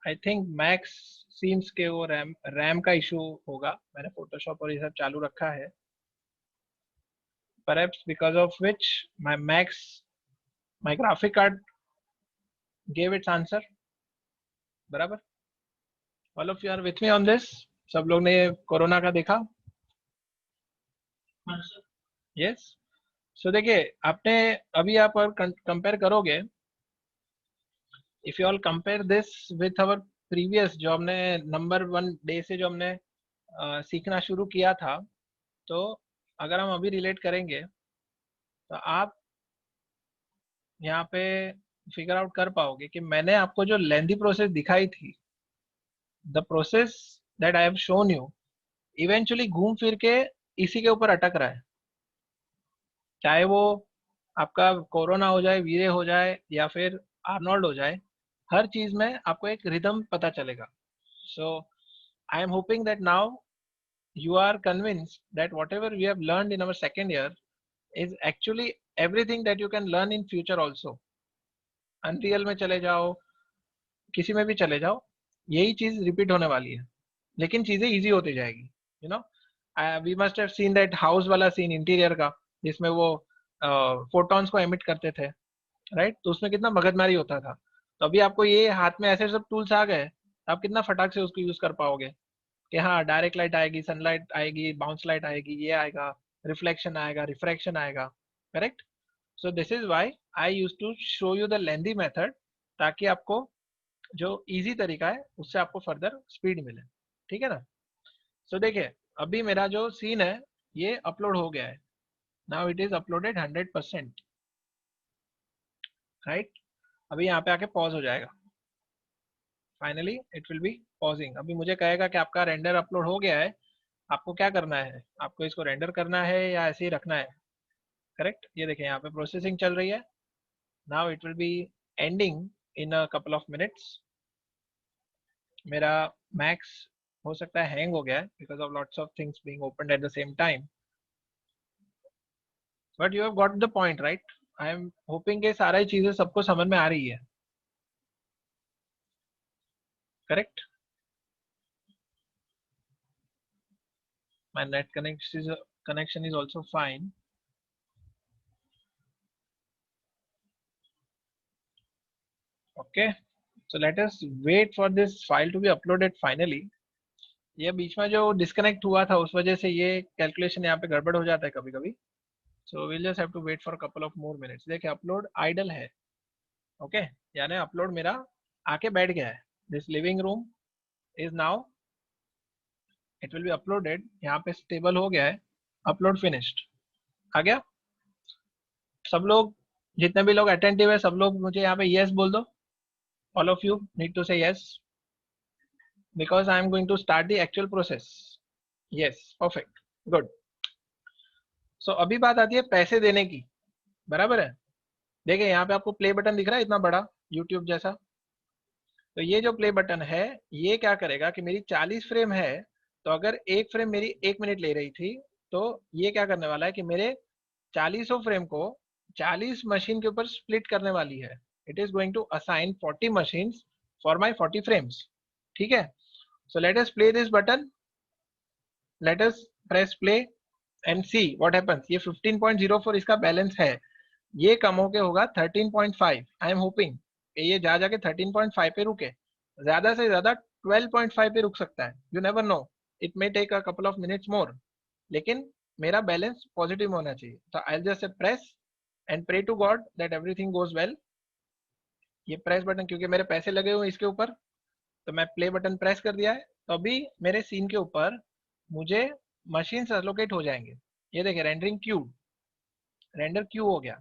I think Max scenes के वो रैम रैम का इशू होगा। मैंने फोटोशॉप और ये सब चालू रखा है, perhaps because of which my graphic card gave its answer, बराबर। All of you are with me on this, सब लोग ने कोरोना का देखा, यस। सो देखिए, आपने अभी आप और कंपेयर करोगे, if you all compare this with our previous, जो हमने नंबर 1 डे से जो हमने सीखना शुरू किया था, तो अगर हम अभी रिलेट करेंगे, तो आप यहाँ पे फिगर आउट कर पाओगे कि मैंने आपको जो लेंथी प्रोसेस दिखाई थी, the process that I have shown you, eventually घूम फिर के इसी के ऊपर अटक रहा है। चाहे वो आपका कोरोना हो जाए, वीरे हो जाए, या फिर आर्नोल्ड हो जाए, हर चीज में आपको एक रिदम पता चलेगा। So I am hoping that now you are convinced that whatever we have learned in our second year is actually everything that you can learn in future also. Unreal में चले जाओ, किसी में भी चले जाओ, यही चीज रिपीट होने वाली है, लेकिन चीजें इजी होती जाएगी, you know. We must have seen that house वाला सीन इंटीरियर का, जिसमें वो फोटॉन्स को एमिट करते थे, राइट। तो उसमें कितना मगजमारी होता था। तो अभी आपको ये हाथ में ऐसे सब टूल्स आ गए, आप कितना फटाक से उसको यूज कर पाओगे कि हाँ, डायरेक्ट लाइट आएगी, सनलाइट आएगी, बाउंस लाइट आएगी, ये आएगा, रिफ्लेक्शन आएगा, रिफ्रैक्शन आएगा, correct. So this is why I use to show you the lengthy method, ताकि आपको जो इजी तरीका है उससे आपको फर्दर स्पीड मिले, ठीक है ना। सो देखिए, अभी मेरा जो सीन है ये अपलोड हो गया है। Now it is uploaded 100%, right. अभी यहाँ पे आके पॉज हो जाएगा, finally it will B pausing. अभी मुझे कहेगा कि आपका रेंडर अपलोड हो गया है, आपको क्या करना है, आपको इसको रेंडर करना है या ऐसे ही रखना है, करेक्ट। ये देखिए यहाँ पे प्रोसेसिंग चल रही है। Now it will be ending in a couple of minutes. मेरा मैक्स हो सकता है हैंग हो गया है because of lots of things being opened at the same time, but you have got the point, right. I am hopping के सारी चीजें सबको समझ में आ रही है। correct? My net connection is also fine. Okay, so let us wait for this file to be uploaded finally. ये बीच में जो डिस्कनेक्ट हुआ था उस वजह से ये कैलकुलेशन यहाँ पे गड़बड़ हो जाता है कभी कभी. So will just have to wait for couple of more minutes. देखिए अपलोड आइडल है. ओके, यानी अपलोड मेरा आके बैठ गया है. This living room is now, it will be uploaded. यहाँ पे स्टेबल हो गया है. अपलोड फिनिश्ड आ गया. सब लोग जितने भी लोग अटेंटिव है सब लोग मुझे यहाँ पे यस बोल दो. All of you need to say yes because I am going to start the actual process. Yes, perfect, good. So अभी बात आती है पैसे देने की. बराबर है. देखिए यहाँ पे आपको प्ले बटन दिख रहा है इतना बड़ा यूट्यूब जैसा. तो ये जो प्ले बटन है ये क्या करेगा कि मेरी 40 फ्रेम है, तो अगर एक फ्रेम मेरी 1 मिनट ले रही थी तो ये क्या करने वाला है कि मेरे 40 फ्रेम को 40 मशीन के ऊपर स्प्लिट करने वाली है. It is going to assign 40 machines for my 40 frames. ठीक है. So let us play this button. Let us press play and see what happens. ये 15.04 इसका बैलेंस है. ये कम होके होगा 13.5. आई एम होपिंग ये जा जाके 13.5 पे रुके. ज्यादा से ज्यादा 12.5 पे रुक सकता है. You never know, it may take a couple of minutes more. लेकिन मेरा बैलेंस पॉजिटिव होना चाहिए. तो I will just press and pray to God that everything goes well. ये प्रेस बटन क्योंकि मेरे पैसे लगे हुए इसके ऊपर, तो मैं प्ले बटन प्रेस कर दिया है. तो अभी मेरे सीन के ऊपर मुझे मशीन एलोकेट हो जाएंगे. ये देखिए रेंडरिंग क्यू, रेंडर क्यू हो गया.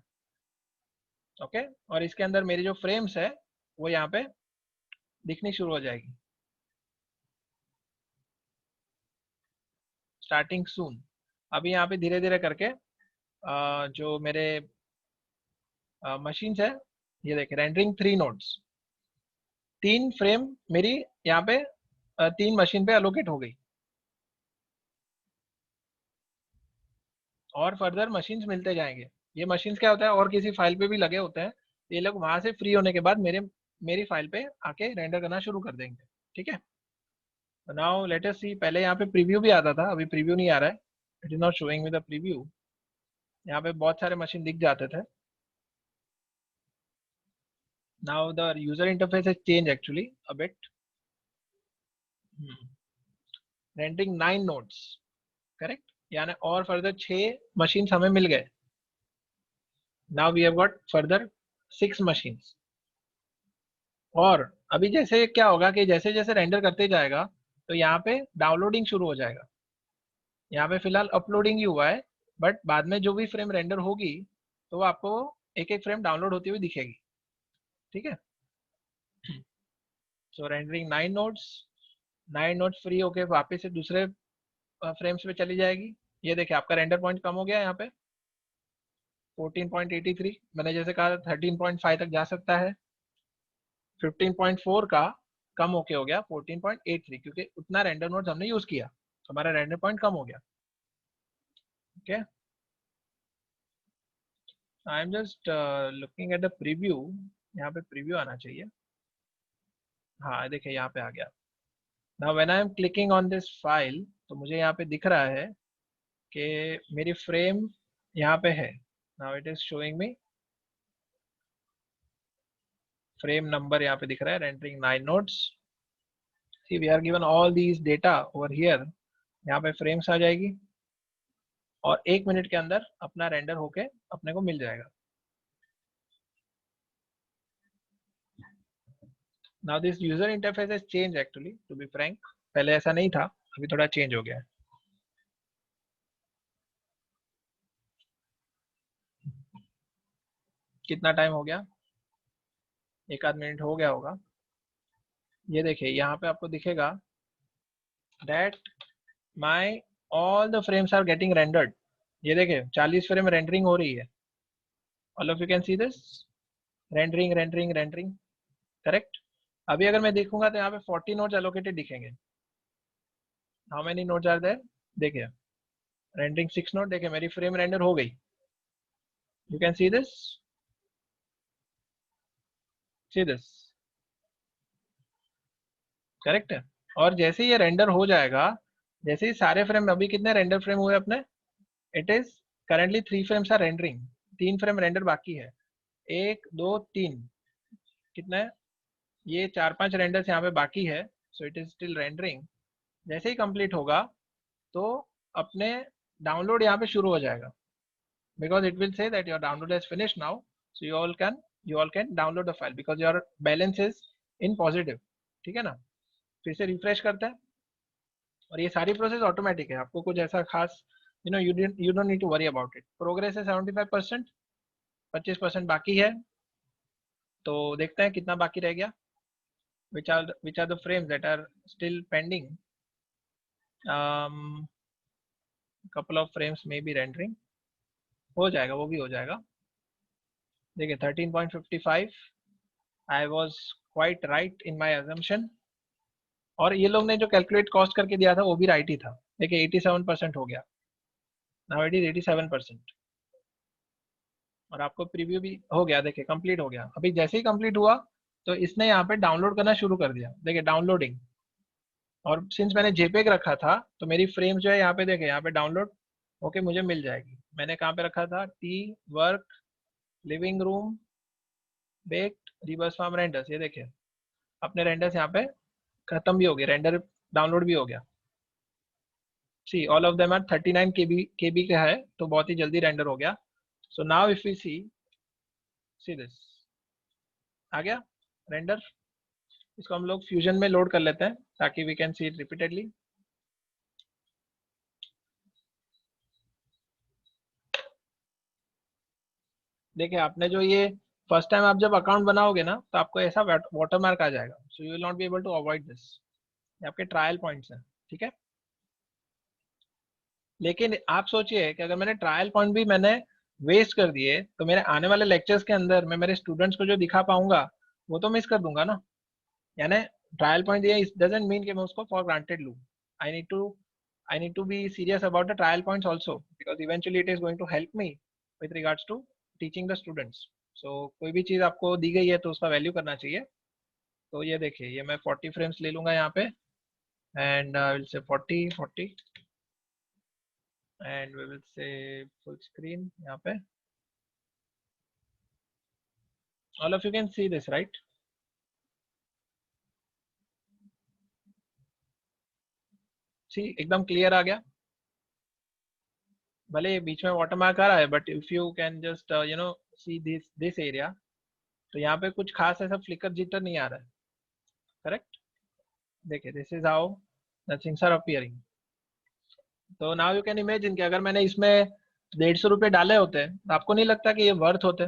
ओके, और इसके अंदर मेरी जो फ्रेम्स है वो यहाँ पे दिखनी शुरू हो जाएगी. स्टार्टिंग सून. अभी यहाँ पे धीरे धीरे करके जो मेरे मशीन्स है ये देखिए रेंडरिंग 3 नोड्स. 3 फ्रेम मेरी यहाँ पे 3 मशीन पे एलोकेट हो गई. और फर्दर मशीन्स मिलते जाएंगे. ये मशीन्स क्या होता है और किसी फाइल पे भी लगे होते हैं. ये लोग वहां से फ्री होने के बाद मेरी फाइल पे आके रेंडर करना शुरू कर देंगे. ठीक है. नाउ लेट अस सी. पहले यहाँ पे प्रीव्यू भी आता था, अभी प्रीव्यू नहीं आ रहा है. It is not showing with the preview. यहाँ पे बहुत सारे मशीन दिख जाते थे. Now the user interface has change actually a bit. Rendering 9 nodes correct. यानी और फर्दर 6 मशीन हमें मिल गए. Now we have got further 6 machines. और अभी जैसे क्या होगा कि जैसे जैसे रेंडर करते जाएगा तो यहाँ पे डाउनलोडिंग शुरू हो जाएगा. यहाँ पे फिलहाल अपलोडिंग ही हुआ है, बट बाद में जो भी फ्रेम रेंडर होगी तो वो आपको एक एक फ्रेम डाउनलोड होती हुई दिखेगी. ठीक है. सो रेंडरिंग 9 नोड्स फ्री होके वापस से दूसरे फ्रेम्स पे चली जाएगी. ये देखिए आपका रेंडर पॉइंट कम हो गया यहाँ पे 14.83. मैंने जैसे कहा 13.5 तक जा सकता है. 15.4 का कम होके हो गया 14.83 क्योंकि उतना रेंडर नोड्स हमने यूज किया तो हमारा रेंडर पॉइंट कम हो गया. Okay, I am just looking at the preview. यहाँ पे प्रीव्यू आना चाहिए. हाँ देखिए यहाँ पे आ गया. Now when I am clicking on this file तो मुझे यहाँ पे दिख रहा है कि मेरी फ्रेम यहाँ पे है. Now it is showing me frame number. यहाँ पे दिख रहा है rendering 9 nodes. See we are given all these data over here. यहाँ पे फ्रेम्स आ जाएगी और 1 मिनट के अंदर अपना रेंडर होके अपने को मिल जाएगा. Now this user interface has change actually to be frank. पहले ऐसा नहीं था, अभी थोड़ा चेंज हो गया है. कितना टाइम हो गया? एक आध मिनट हो गया होगा. ये देखिए यहाँ पे आपको दिखेगा that my all the frames are getting rendered. ये देखिए 40 फ्रेम रेंडरिंग हो रही है. all of you can see this rendering correct. अभी अगर मैं देखूंगा तो यहाँ पे 40 नोड्स एलोकेटेड दिखेंगे. How many nodes are there? देखिए रेंडरिंग 6 नोड. देखिए मेरी फ्रेम रेंडर हो गई. You can see this. Correct है। और जैसे ही ये रेंडर हो जाएगा, जैसे ही सारे फ्रेम, अभी कितने रेंडर फ्रेम हुए अपने, it is currently 3 frames are rendering, 3 frame render बाकी है, 1 2 3, कितना है ये, 4 5 रेंडर्स यहाँ पे बाकी है, so it is still rendering. जैसे ही कंप्लीट होगा तो अपने डाउनलोड यहाँ पे शुरू हो जाएगा, because it will say that your download is finished now, so you all can download the file because your balance is in positive। ठीक है ना, फिर से रिफ्रेश करते हैं, और ये सारी प्रोसेस ऑटोमेटिक है, आपको कुछ ऐसा खास you don't need to worry about it. Progress है 75%, 25% बाकी है, तो देखते हैं कितना बाकी रह गया, which are the frames that are still pending। couple of frames may be rendering, हो जाएगा, वो भी हो जाएगा। देखिए 13.55, I was quite right in my assumption, और ये लोग ने जो कैलकुलेट कॉस्ट करके दिया था वो भी राइट ही था। देखिए 87% हो गया, नाउ इट इज 87%, और आपको प्रीव्यू भी हो गया, देखिए कंप्लीट हो गया। अभी जैसे ही कंप्लीट हुआ तो इसने यहाँ पे डाउनलोड करना शुरू कर दिया, देखिए डाउनलोडिंग। और सिंस मैंने जेपेग रखा था तो मेरी फ्रेम जो है यहाँ पे, देखिए यहाँ पे डाउनलोड होके मुझे मिल जाएगी। मैंने कहाँ पे रखा था, T work living room baked reverse form renders, ये देखिए अपने रेंडर्स यहाँ पे खत्म भी हो गए, रेंडर डाउनलोड भी हो गया। See all of them are 39 KB का है, तो बहुत ही जल्दी रेंडर हो गया। So now if we see this, आ गया रेंडर। इसको हम लोग फ्यूजन में लोड कर लेते हैं ताकि we can see it repeatedly. देखिए आपने जो ये फर्स्ट टाइम आप जब अकाउंट बनाओगे ना तो आपको ऐसा वाटरमार्क आ जाएगा, so you will not be able to avoid this. ये आपके ट्रायल पॉइंट्स हैं, ठीक है। लेकिन आप सोचिए कि अगर मैंने ट्रायल पॉइंट भी मैंने वेस्ट कर दिए तो मेरे आने वाले लेक्चर्स के अंदर मैं मेरे स्टूडेंट्स को जो दिखा पाऊंगा वो तो मिस कर दूंगा ना। यानी ट्रायल पॉइंट ये डजंट मीन कि मैं उसको फॉर ग्रांटेड लूं। I need to I need to be serious about the trial points also, because eventually it is going to help me with regards to teaching the students. So कोई भी चीज़ आपको दी गई है तो उसका वैल्यू करना चाहिए। तो ये देखिए, ये मैं 40 फ्रेम्स ले लूंगा यहाँ पे, and I will say 40 and we will say full screen यहाँ पे। All of you can see this right? See एकदम क्लियर आ गया, भले ये बीच में वाटर मार्क आ रहा है, but if you can just see this area, तो यहाँ पे कुछ खास ऐसा फ्लिकर जिटर नहीं आ रहा है, करेक्ट। देखिए this is how the things are appearing. तो नाउ यू कैन इमेजिन कि अगर मैंने इसमें 150 रुपये डाले होते तो आपको नहीं लगता कि ये वर्थ होते?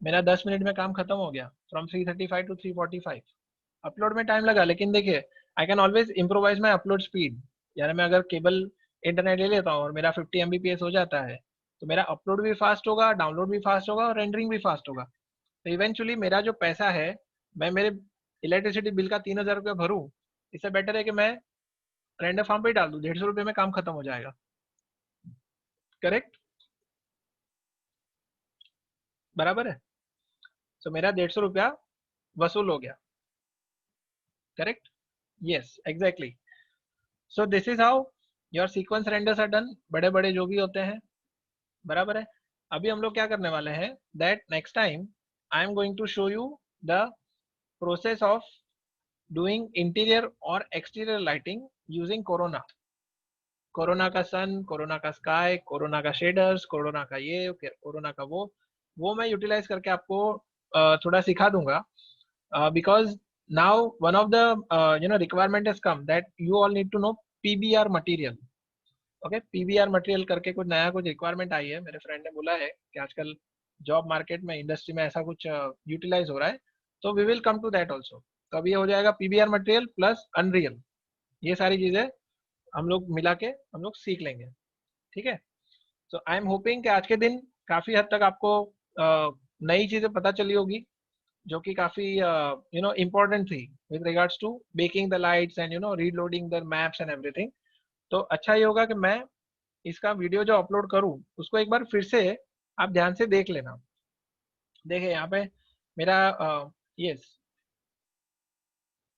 मेरा 10 मिनट में काम खत्म हो गया, फ्रॉम 3:35 टू 3:45। अपलोड में टाइम लगा, लेकिन देखिए I can always improvise my upload speed. यानी मैं अगर केबल इंटरनेट ले लेता हूँ और मेरा 50 Mbps हो जाता है, तो मेरा अपलोड भी फास्ट होगा, डाउनलोड भी फास्ट होगा, और रेंडरिंग भी फास्ट होगा। तो इवेंचुअली मेरा जो पैसा है, मैं मेरे इलेक्ट्रिसिटी बिल का 3,000 रुपया भरूँ, इससे बेटर है कि मैं रेंडर फार्म पे ही डाल दूँ, 150 रुपये में काम खत्म हो जाएगा, करेक्ट, बराबर है। तो मेरा 150 रुपया वसूल हो गया, correct, yes exactly. So this is how your sequence renders are done, बड़े बड़े जो भी होते हैं, बराबर है। अभी हम लोग क्या करने वाले हैं, that next time I am going to show you the process of doing interior और exterior lighting using Corona. Corona का सन, कोरोना का स्काई, कोरोना का शेडर्स, कोरोना का ये, कोरोना का वो मैं यूटिलाइज करके आपको थोड़ा सिखा दूंगा, because now one of the requirement has come that you all need to know PBR material। Okay, PBR material करके कुछ नया कुछ रिक्वायरमेंट आई है, मेरे फ्रेंड ने बोला है कि आजकल जॉब मार्केट में, इंडस्ट्री में ऐसा कुछ यूटिलाइज हो रहा है, तो we will come to that also. तो अब ये हो जाएगा पीबीआर मटेरियल प्लस अनरियल, ये सारी चीजें हम लोग मिला के हम लोग सीख लेंगे, ठीक है। सो आई एम होपिंग कि आज के दिन काफी हद तक आपको नई चीजें पता चली होगी, जो कि काफी इम्पोर्टेंट थी with regards to baking the lights and reloading the maps and everything. तो अच्छा ये होगा कि मैं इसका वीडियो जो अपलोड करूं उसको एक बार फिर से आप ध्यान से देख लेना। देखिए यहाँ पे मेरा yes,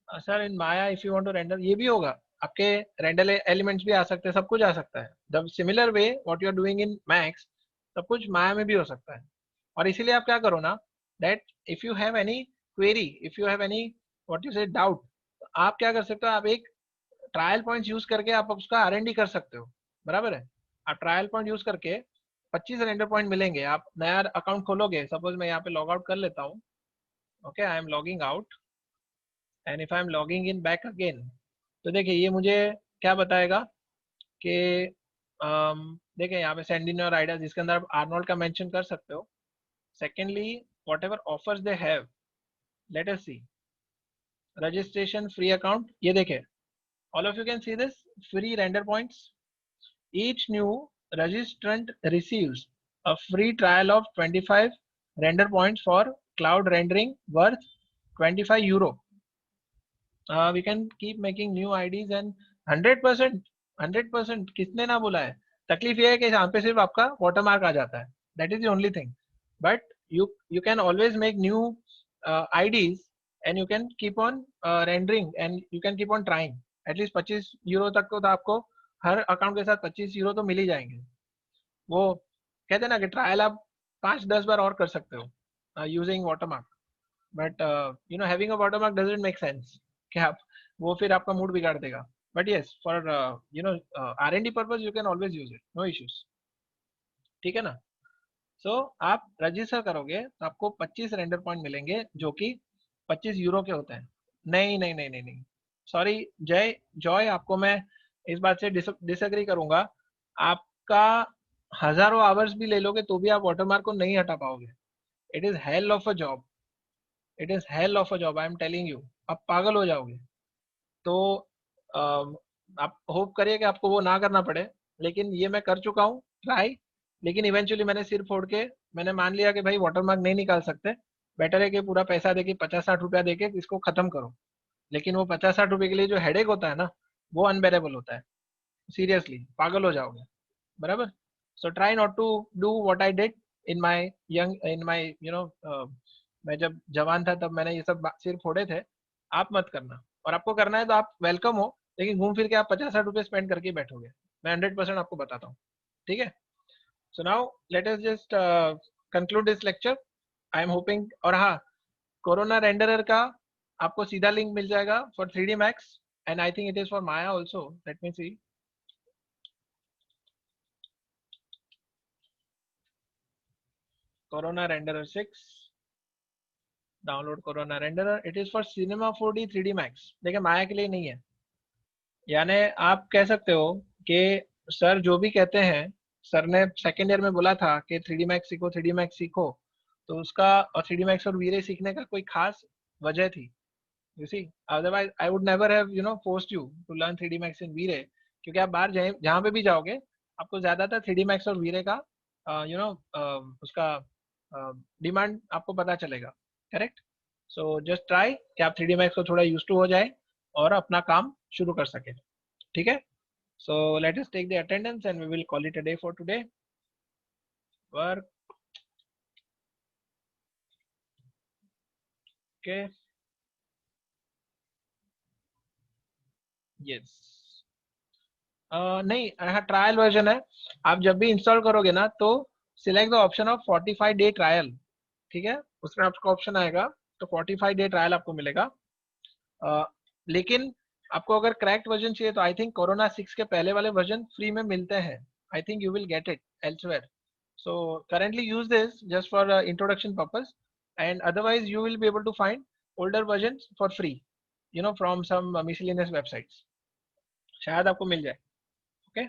sir in Maya if you want to render ये भी होगा, आपके रेंडर एलिमेंट्स भी आ सकते हैं, सब कुछ आ सकता है। The similar way what you are doing in Max, सब कुछ माया में भी हो सकता है। और इसीलिए आप क्या करो ना, that if you have any query, if you have any what you से डाउट, आप क्या कर सकते हो, आप एक ट्रायल पॉइंट यूज करके आप उसका R&D कर सकते हो। बराबर है, आप ट्रायल पॉइंट यूज करके 25 रेंडर पॉइंट मिलेंगे। आप नया अकाउंट खोलोगे, सपोज मैं यहाँ पे लॉग आउट कर लेता हूँ। Okay, I M logging out and if I M logging in back again, तो देखिए ये मुझे क्या बताएगा कि देखिए यहाँ पे सेंड इन योर आइडिया, जिसके अंदर आप आर्नोल्ड का मेंशन कर सकते हो। Secondly, whatever offers they have, let us see, registration free account, ये देखे, all of you can see this free render points. Each new registrant receives a free trial of 25 render points for cloud rendering worth 25 euro. We can keep making new IDs and 100%, 100% किसने ना बोला है। तकलीफ ये है कि यहाँ पे सिर्फ आपका watermark आ जाता है, that is the only thing. But you can always make new IDs and you can keep on rendering and you can keep on trying. At least 25 euro तक तो आपको हर अकाउंट के साथ 25 यूरो तो मिल ही जाएंगे। वो कहते हैं ना कि ट्रायल आप 5-10 बार और कर सकते हो using watermark, but you know having a watermark doesn't make sense कि आप वो फिर आपका मूड बिगाड़ देगा। But yes, for you know R&D purpose you can always use it, no issues. ठीक है ना। सो आप रजिस्टर करोगे तो आपको 25 रेंडर पॉइंट मिलेंगे जो कि 25 यूरो के होते हैं। नहीं नहीं नहीं नहीं नहीं, सॉरी जय जॉय, आपको मैं इस बात से डिसएग्री करूंगा। आपका हजारों आवर्स भी ले लोगे तो भी आप वाटरमार्क को नहीं हटा पाओगे। It is hell of a job, it is hell of a job, I am telling you, आप पागल हो जाओगे। तो आप होप करिए कि आपको वो ना करना पड़े, लेकिन ये मैं कर चुका हूँ ट्राई। लेकिन इवेंचुअली मैंने सिर फोड़ के मैंने मान लिया कि भाई वाटरमार्क नहीं निकाल सकते, बेटर है कि पूरा पैसा देके 50-60 रुपया देके इसको खत्म करो। लेकिन वो 50-60 रुपये के लिए जो हेडेक होता है ना, वो अनबेरेबल होता है। सीरियसली पागल हो जाओगे। बराबर। So try not to do what I did in my young, in my you know, मैं जब जवान था तब मैंने ये सब सिर फोड़े थे। आप मत करना, और आपको करना है तो आप वेलकम हो, लेकिन घूम फिर के आप 50-60 रुपये स्पेंड करके बैठोगे, मैं 100% आपको बताता हूँ। ठीक है। So now let us just conclude this lecture. I am hopping, और हाँ, कोरोना रेंडरर का आपको सीधा लिंक मिल जाएगा for 3D Max and I think it is for Maya also. Let me see, Corona renderer 6, download Corona renderer, it is for Cinema 4D 3D Max। देखिए माया के लिए नहीं है। यानी आप कह सकते हो कि सर जो भी कहते हैं, सर ने सेकेंड ईयर में बोला था कि 3D Max सीखो, 3D Max सीखो, तो उसका और 3D Max और वीरे सीखने का कोई खास वजह थी। You see, otherwise I would never have you know forced you to learn 3D Max in V-Ray, क्योंकि आप बाहर जहाँ पे भी जाओगे आपको ज्यादातर 3D Max और वीरे का यू नो उसका डिमांड आपको पता चलेगा। करेक्ट। सो जस्ट ट्राई कि आप 3D Max को थोड़ा यूज टू हो जाए और अपना काम शुरू कर सके। ठीक है। So let us take the attendance and we will call it a day for today. Work. Okay. Yes. नहीं, हाँ ट्रायल वर्जन है। आप जब भी इंस्टॉल करोगे ना तो select the option of 45 day trial. ठीक है, उसमें आपका ऑप्शन आएगा, तो 45 डे ट्रायल आपको मिलेगा। लेकिन आपको अगर क्रैक्ड वर्जन चाहिए तो आई थिंक कोरोना 6 के पहले वाले वर्जन फ्री में मिलते हैं। I think you will get it elsewhere. So currently use this just for introduction purpose, and otherwise you will be able to find older versions for free, you know, from some miscellaneous websites. शायद आपको मिल जाए। Okay.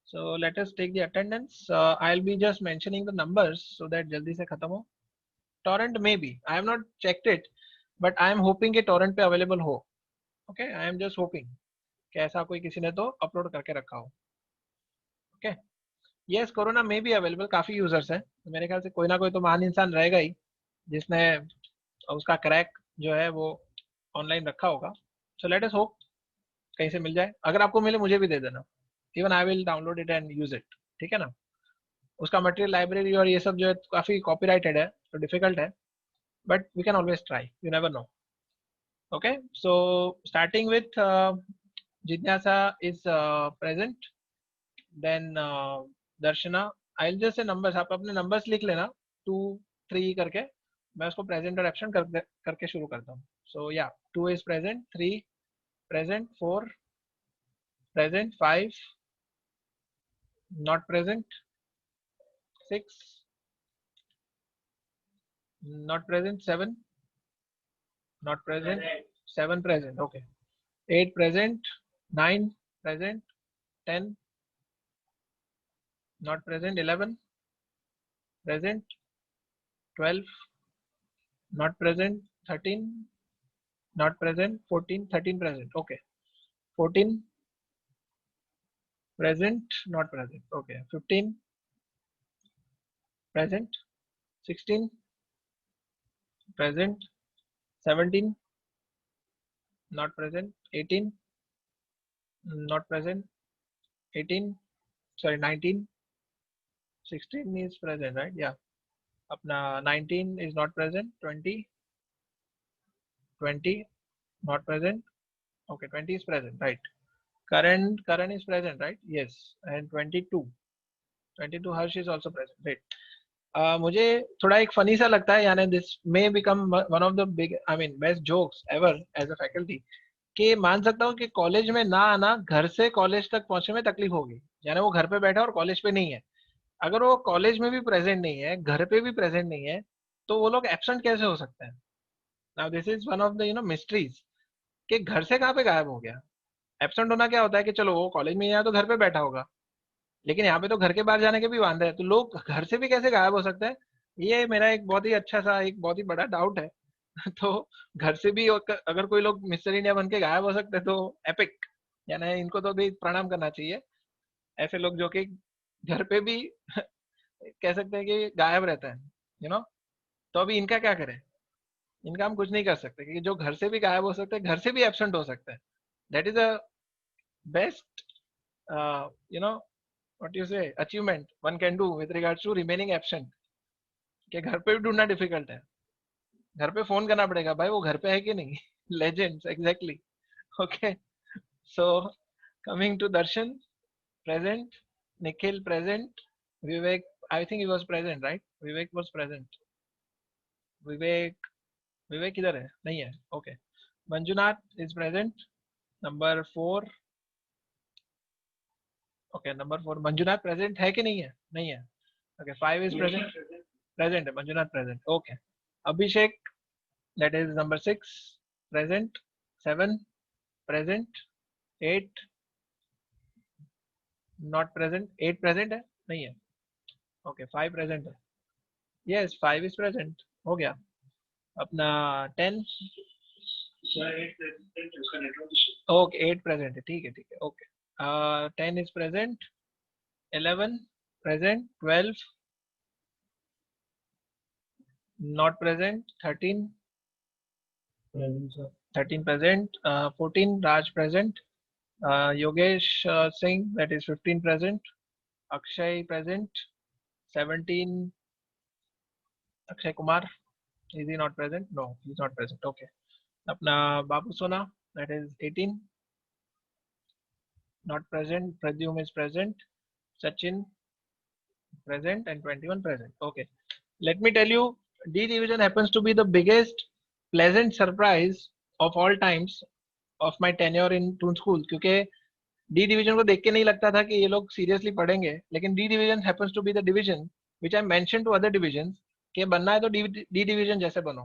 So let us take the attendance. I'll be just mentioning the numbers so that जल्दी से खत्म हो। Torrent may be, I have not checked it, but I am hoping कि torrent पे available हो। Okay, I am just hoping कि ऐसा कोई किसी ने तो upload करके रखा हो। Okay. Yes, कोरोना में भी अवेलेबल, काफी यूजर्स हैं, तो मेरे ख्याल से कोई ना कोई तो महान इंसान रहेगा ही जिसने उसका क्रैक जो है वो ऑनलाइन रखा होगा। सो लेट अस होप कहीं से मिल जाए। अगर आपको मिले मुझे भी दे देना, even I will download it and use it. ठीक है ना। उसका मटेरियल लाइब्रेरी और ये सब जो है काफी कॉपीराइटेड है तो डिफिकल्ट है, but we can always try, you never know. Okay, so starting with Jignasa is present, then Darshana. I'll just say numbers. आप अपने numbers लिख लेना 2 3 करके, मैं उसको present और absent करके शुरू करता हूँ. So yeah, 2 is present, 3 present, 4 present, 5 not present, 6 not present, 7 not present, 7 present. Okay, 8 present, 9 present, 10 not present, 11 present, 12 not present, 13 not present, 14 13 present. Okay, 14 present not present. Okay, 15 present, 16 present, 17 not present, 18 not present, 18 sorry 19, 16 is present, right? Yeah, apna 19 is not present, 20 not present. Okay, 20 is present, right? Current is present, right? Yes, and 22 Harsh is also present, right? मुझे थोड़ा एक funny सा लगता है, यानी this may become one of the big I mean best jokes ever as a faculty, कि मान सकता हूँ कि कॉलेज में ना आना, घर से कॉलेज तक पहुंचने में तकलीफ होगी, यानी वो घर पे बैठा और कॉलेज पे नहीं है. अगर वो कॉलेज में भी प्रेजेंट नहीं है, घर पे भी प्रेजेंट नहीं है, तो वो लोग एब्सेंट कैसे हो सकते हैं? Now this is one of the mysteries, कि घर से कहाँ पे गायब हो गया. एब्सेंट होना क्या होता है कि चलो वो कॉलेज में नहीं आया तो घर पे बैठा होगा, लेकिन यहाँ पे तो घर के बाहर जाने के भी वांदे हैं, तो लोग घर से भी कैसे गायब हो सकते हैं? ये मेरा एक बहुत ही अच्छा सा, एक बहुत ही बड़ा डाउट है. तो घर से भी अगर कोई लोग मिस्टर इंडिया बन के गायब हो सकते हैं तो एपिक, यानी इनको तो भी प्रणाम करना चाहिए. ऐसे लोग जो कि घर पे भी कह सकते हैं कि गायब रहते हैं, यू नो. तो अभी इनका क्या करें? इनका हम कुछ नहीं कर सकते, क्योंकि जो घर से भी गायब हो सकते हैं, घर से भी एब्सेंट हो सकते हैं. That is a best you know what you say achievement one can do with regards to remaining absent, कि घर पे भी ढूंढना डिफिकल्ट है, घर पे फोन करना पड़ेगा, भाई वो घर पे है कि नहीं. Legends exactly. Okay, so coming to Darshan, present, Nikhil present, Vivek I think he was present, right? Vivek was present. Vivek, Vivek किधर है? नहीं है. Okay, Manjunath is present. Number 4. Okay, number 4 Manjunath present है कि नहीं है? नहीं है. Okay, 5 is present. प्रेजेंट है Manjunath, present. Okay, Abhishek, that is number 6 present, 7 present, 8 not present. 8 present है? नहीं है. ओके, 5 present है. yes 5 is present. हो गया अपना 10. ओके, 8 present है, ठीक है ठीक है. Okay, 10 is present, 11 present, 12 not present, 13 present, 14 Raj present, Yogesh Singh, that is 15 present, Akshay present, 17 Akshay Kumar, is he not present? No, he's not present. Okay, apna Babu Sona, that is 18 not present, Pradyum is present, Sachin present, and 21 present. Okay, let me tell you, D division happens to be the biggest pleasant surprise of all times of my tenure in Toon School, क्योंकि D division को देख के नहीं लगता था कि ये लोग सीरियसली पढ़ेंगे, लेकिन D division happens to be the division which I mention to other divisions, कि बनना है तो डी डिवीजन जैसे बनो,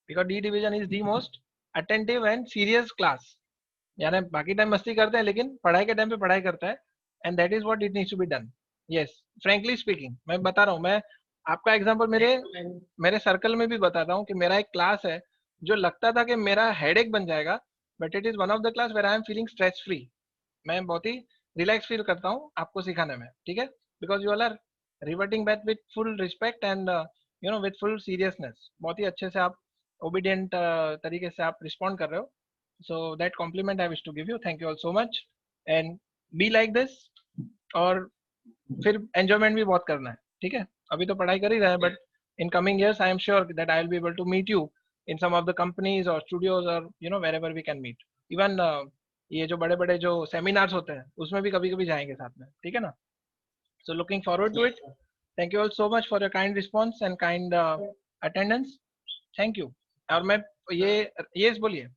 because D division is the most attentive and serious class. यानी बाकी टाइम मस्ती करते हैं, लेकिन पढ़ाई के टाइम पे पढ़ाई करता है, and that is what it needs to be done. Yes, frankly speaking मैं बता रहा हूँ, मैं आपका एग्जांपल मेरे मेरे सर्कल में भी बताता हूँ कि मेरा एक क्लास है जो लगता था कि मेरा हेडेक बन जाएगा, but it is one of the class where I am feeling stress free. मैं बहुत ही रिलैक्स फील करता हूँ आपको सिखाने में, ठीक है, because you all are reverting back with full respect and with full seriousness. बहुत ही अच्छे से आप ओबीडियंट तरीके से आप रिस्पॉन्ड कर रहे हो. So that compliment I wish to give you. Thank you all so much and be like this. और फिर एंजॉयमेंट भी बहुत करना है, ठीक है. अभी तो पढ़ाई कर ही रहे हैं, but in coming years I am sure that I will be able to meet you in some of the companies or studios or wherever we can meet. Even ये जो बड़े बड़े जो seminars होते हैं उसमें भी कभी कभी जाएंगे साथ में, ठीक है ना? So looking forward to it. Thank you all so much for your kind response and kind attendance. Thank you. और मैं ये बोलिए.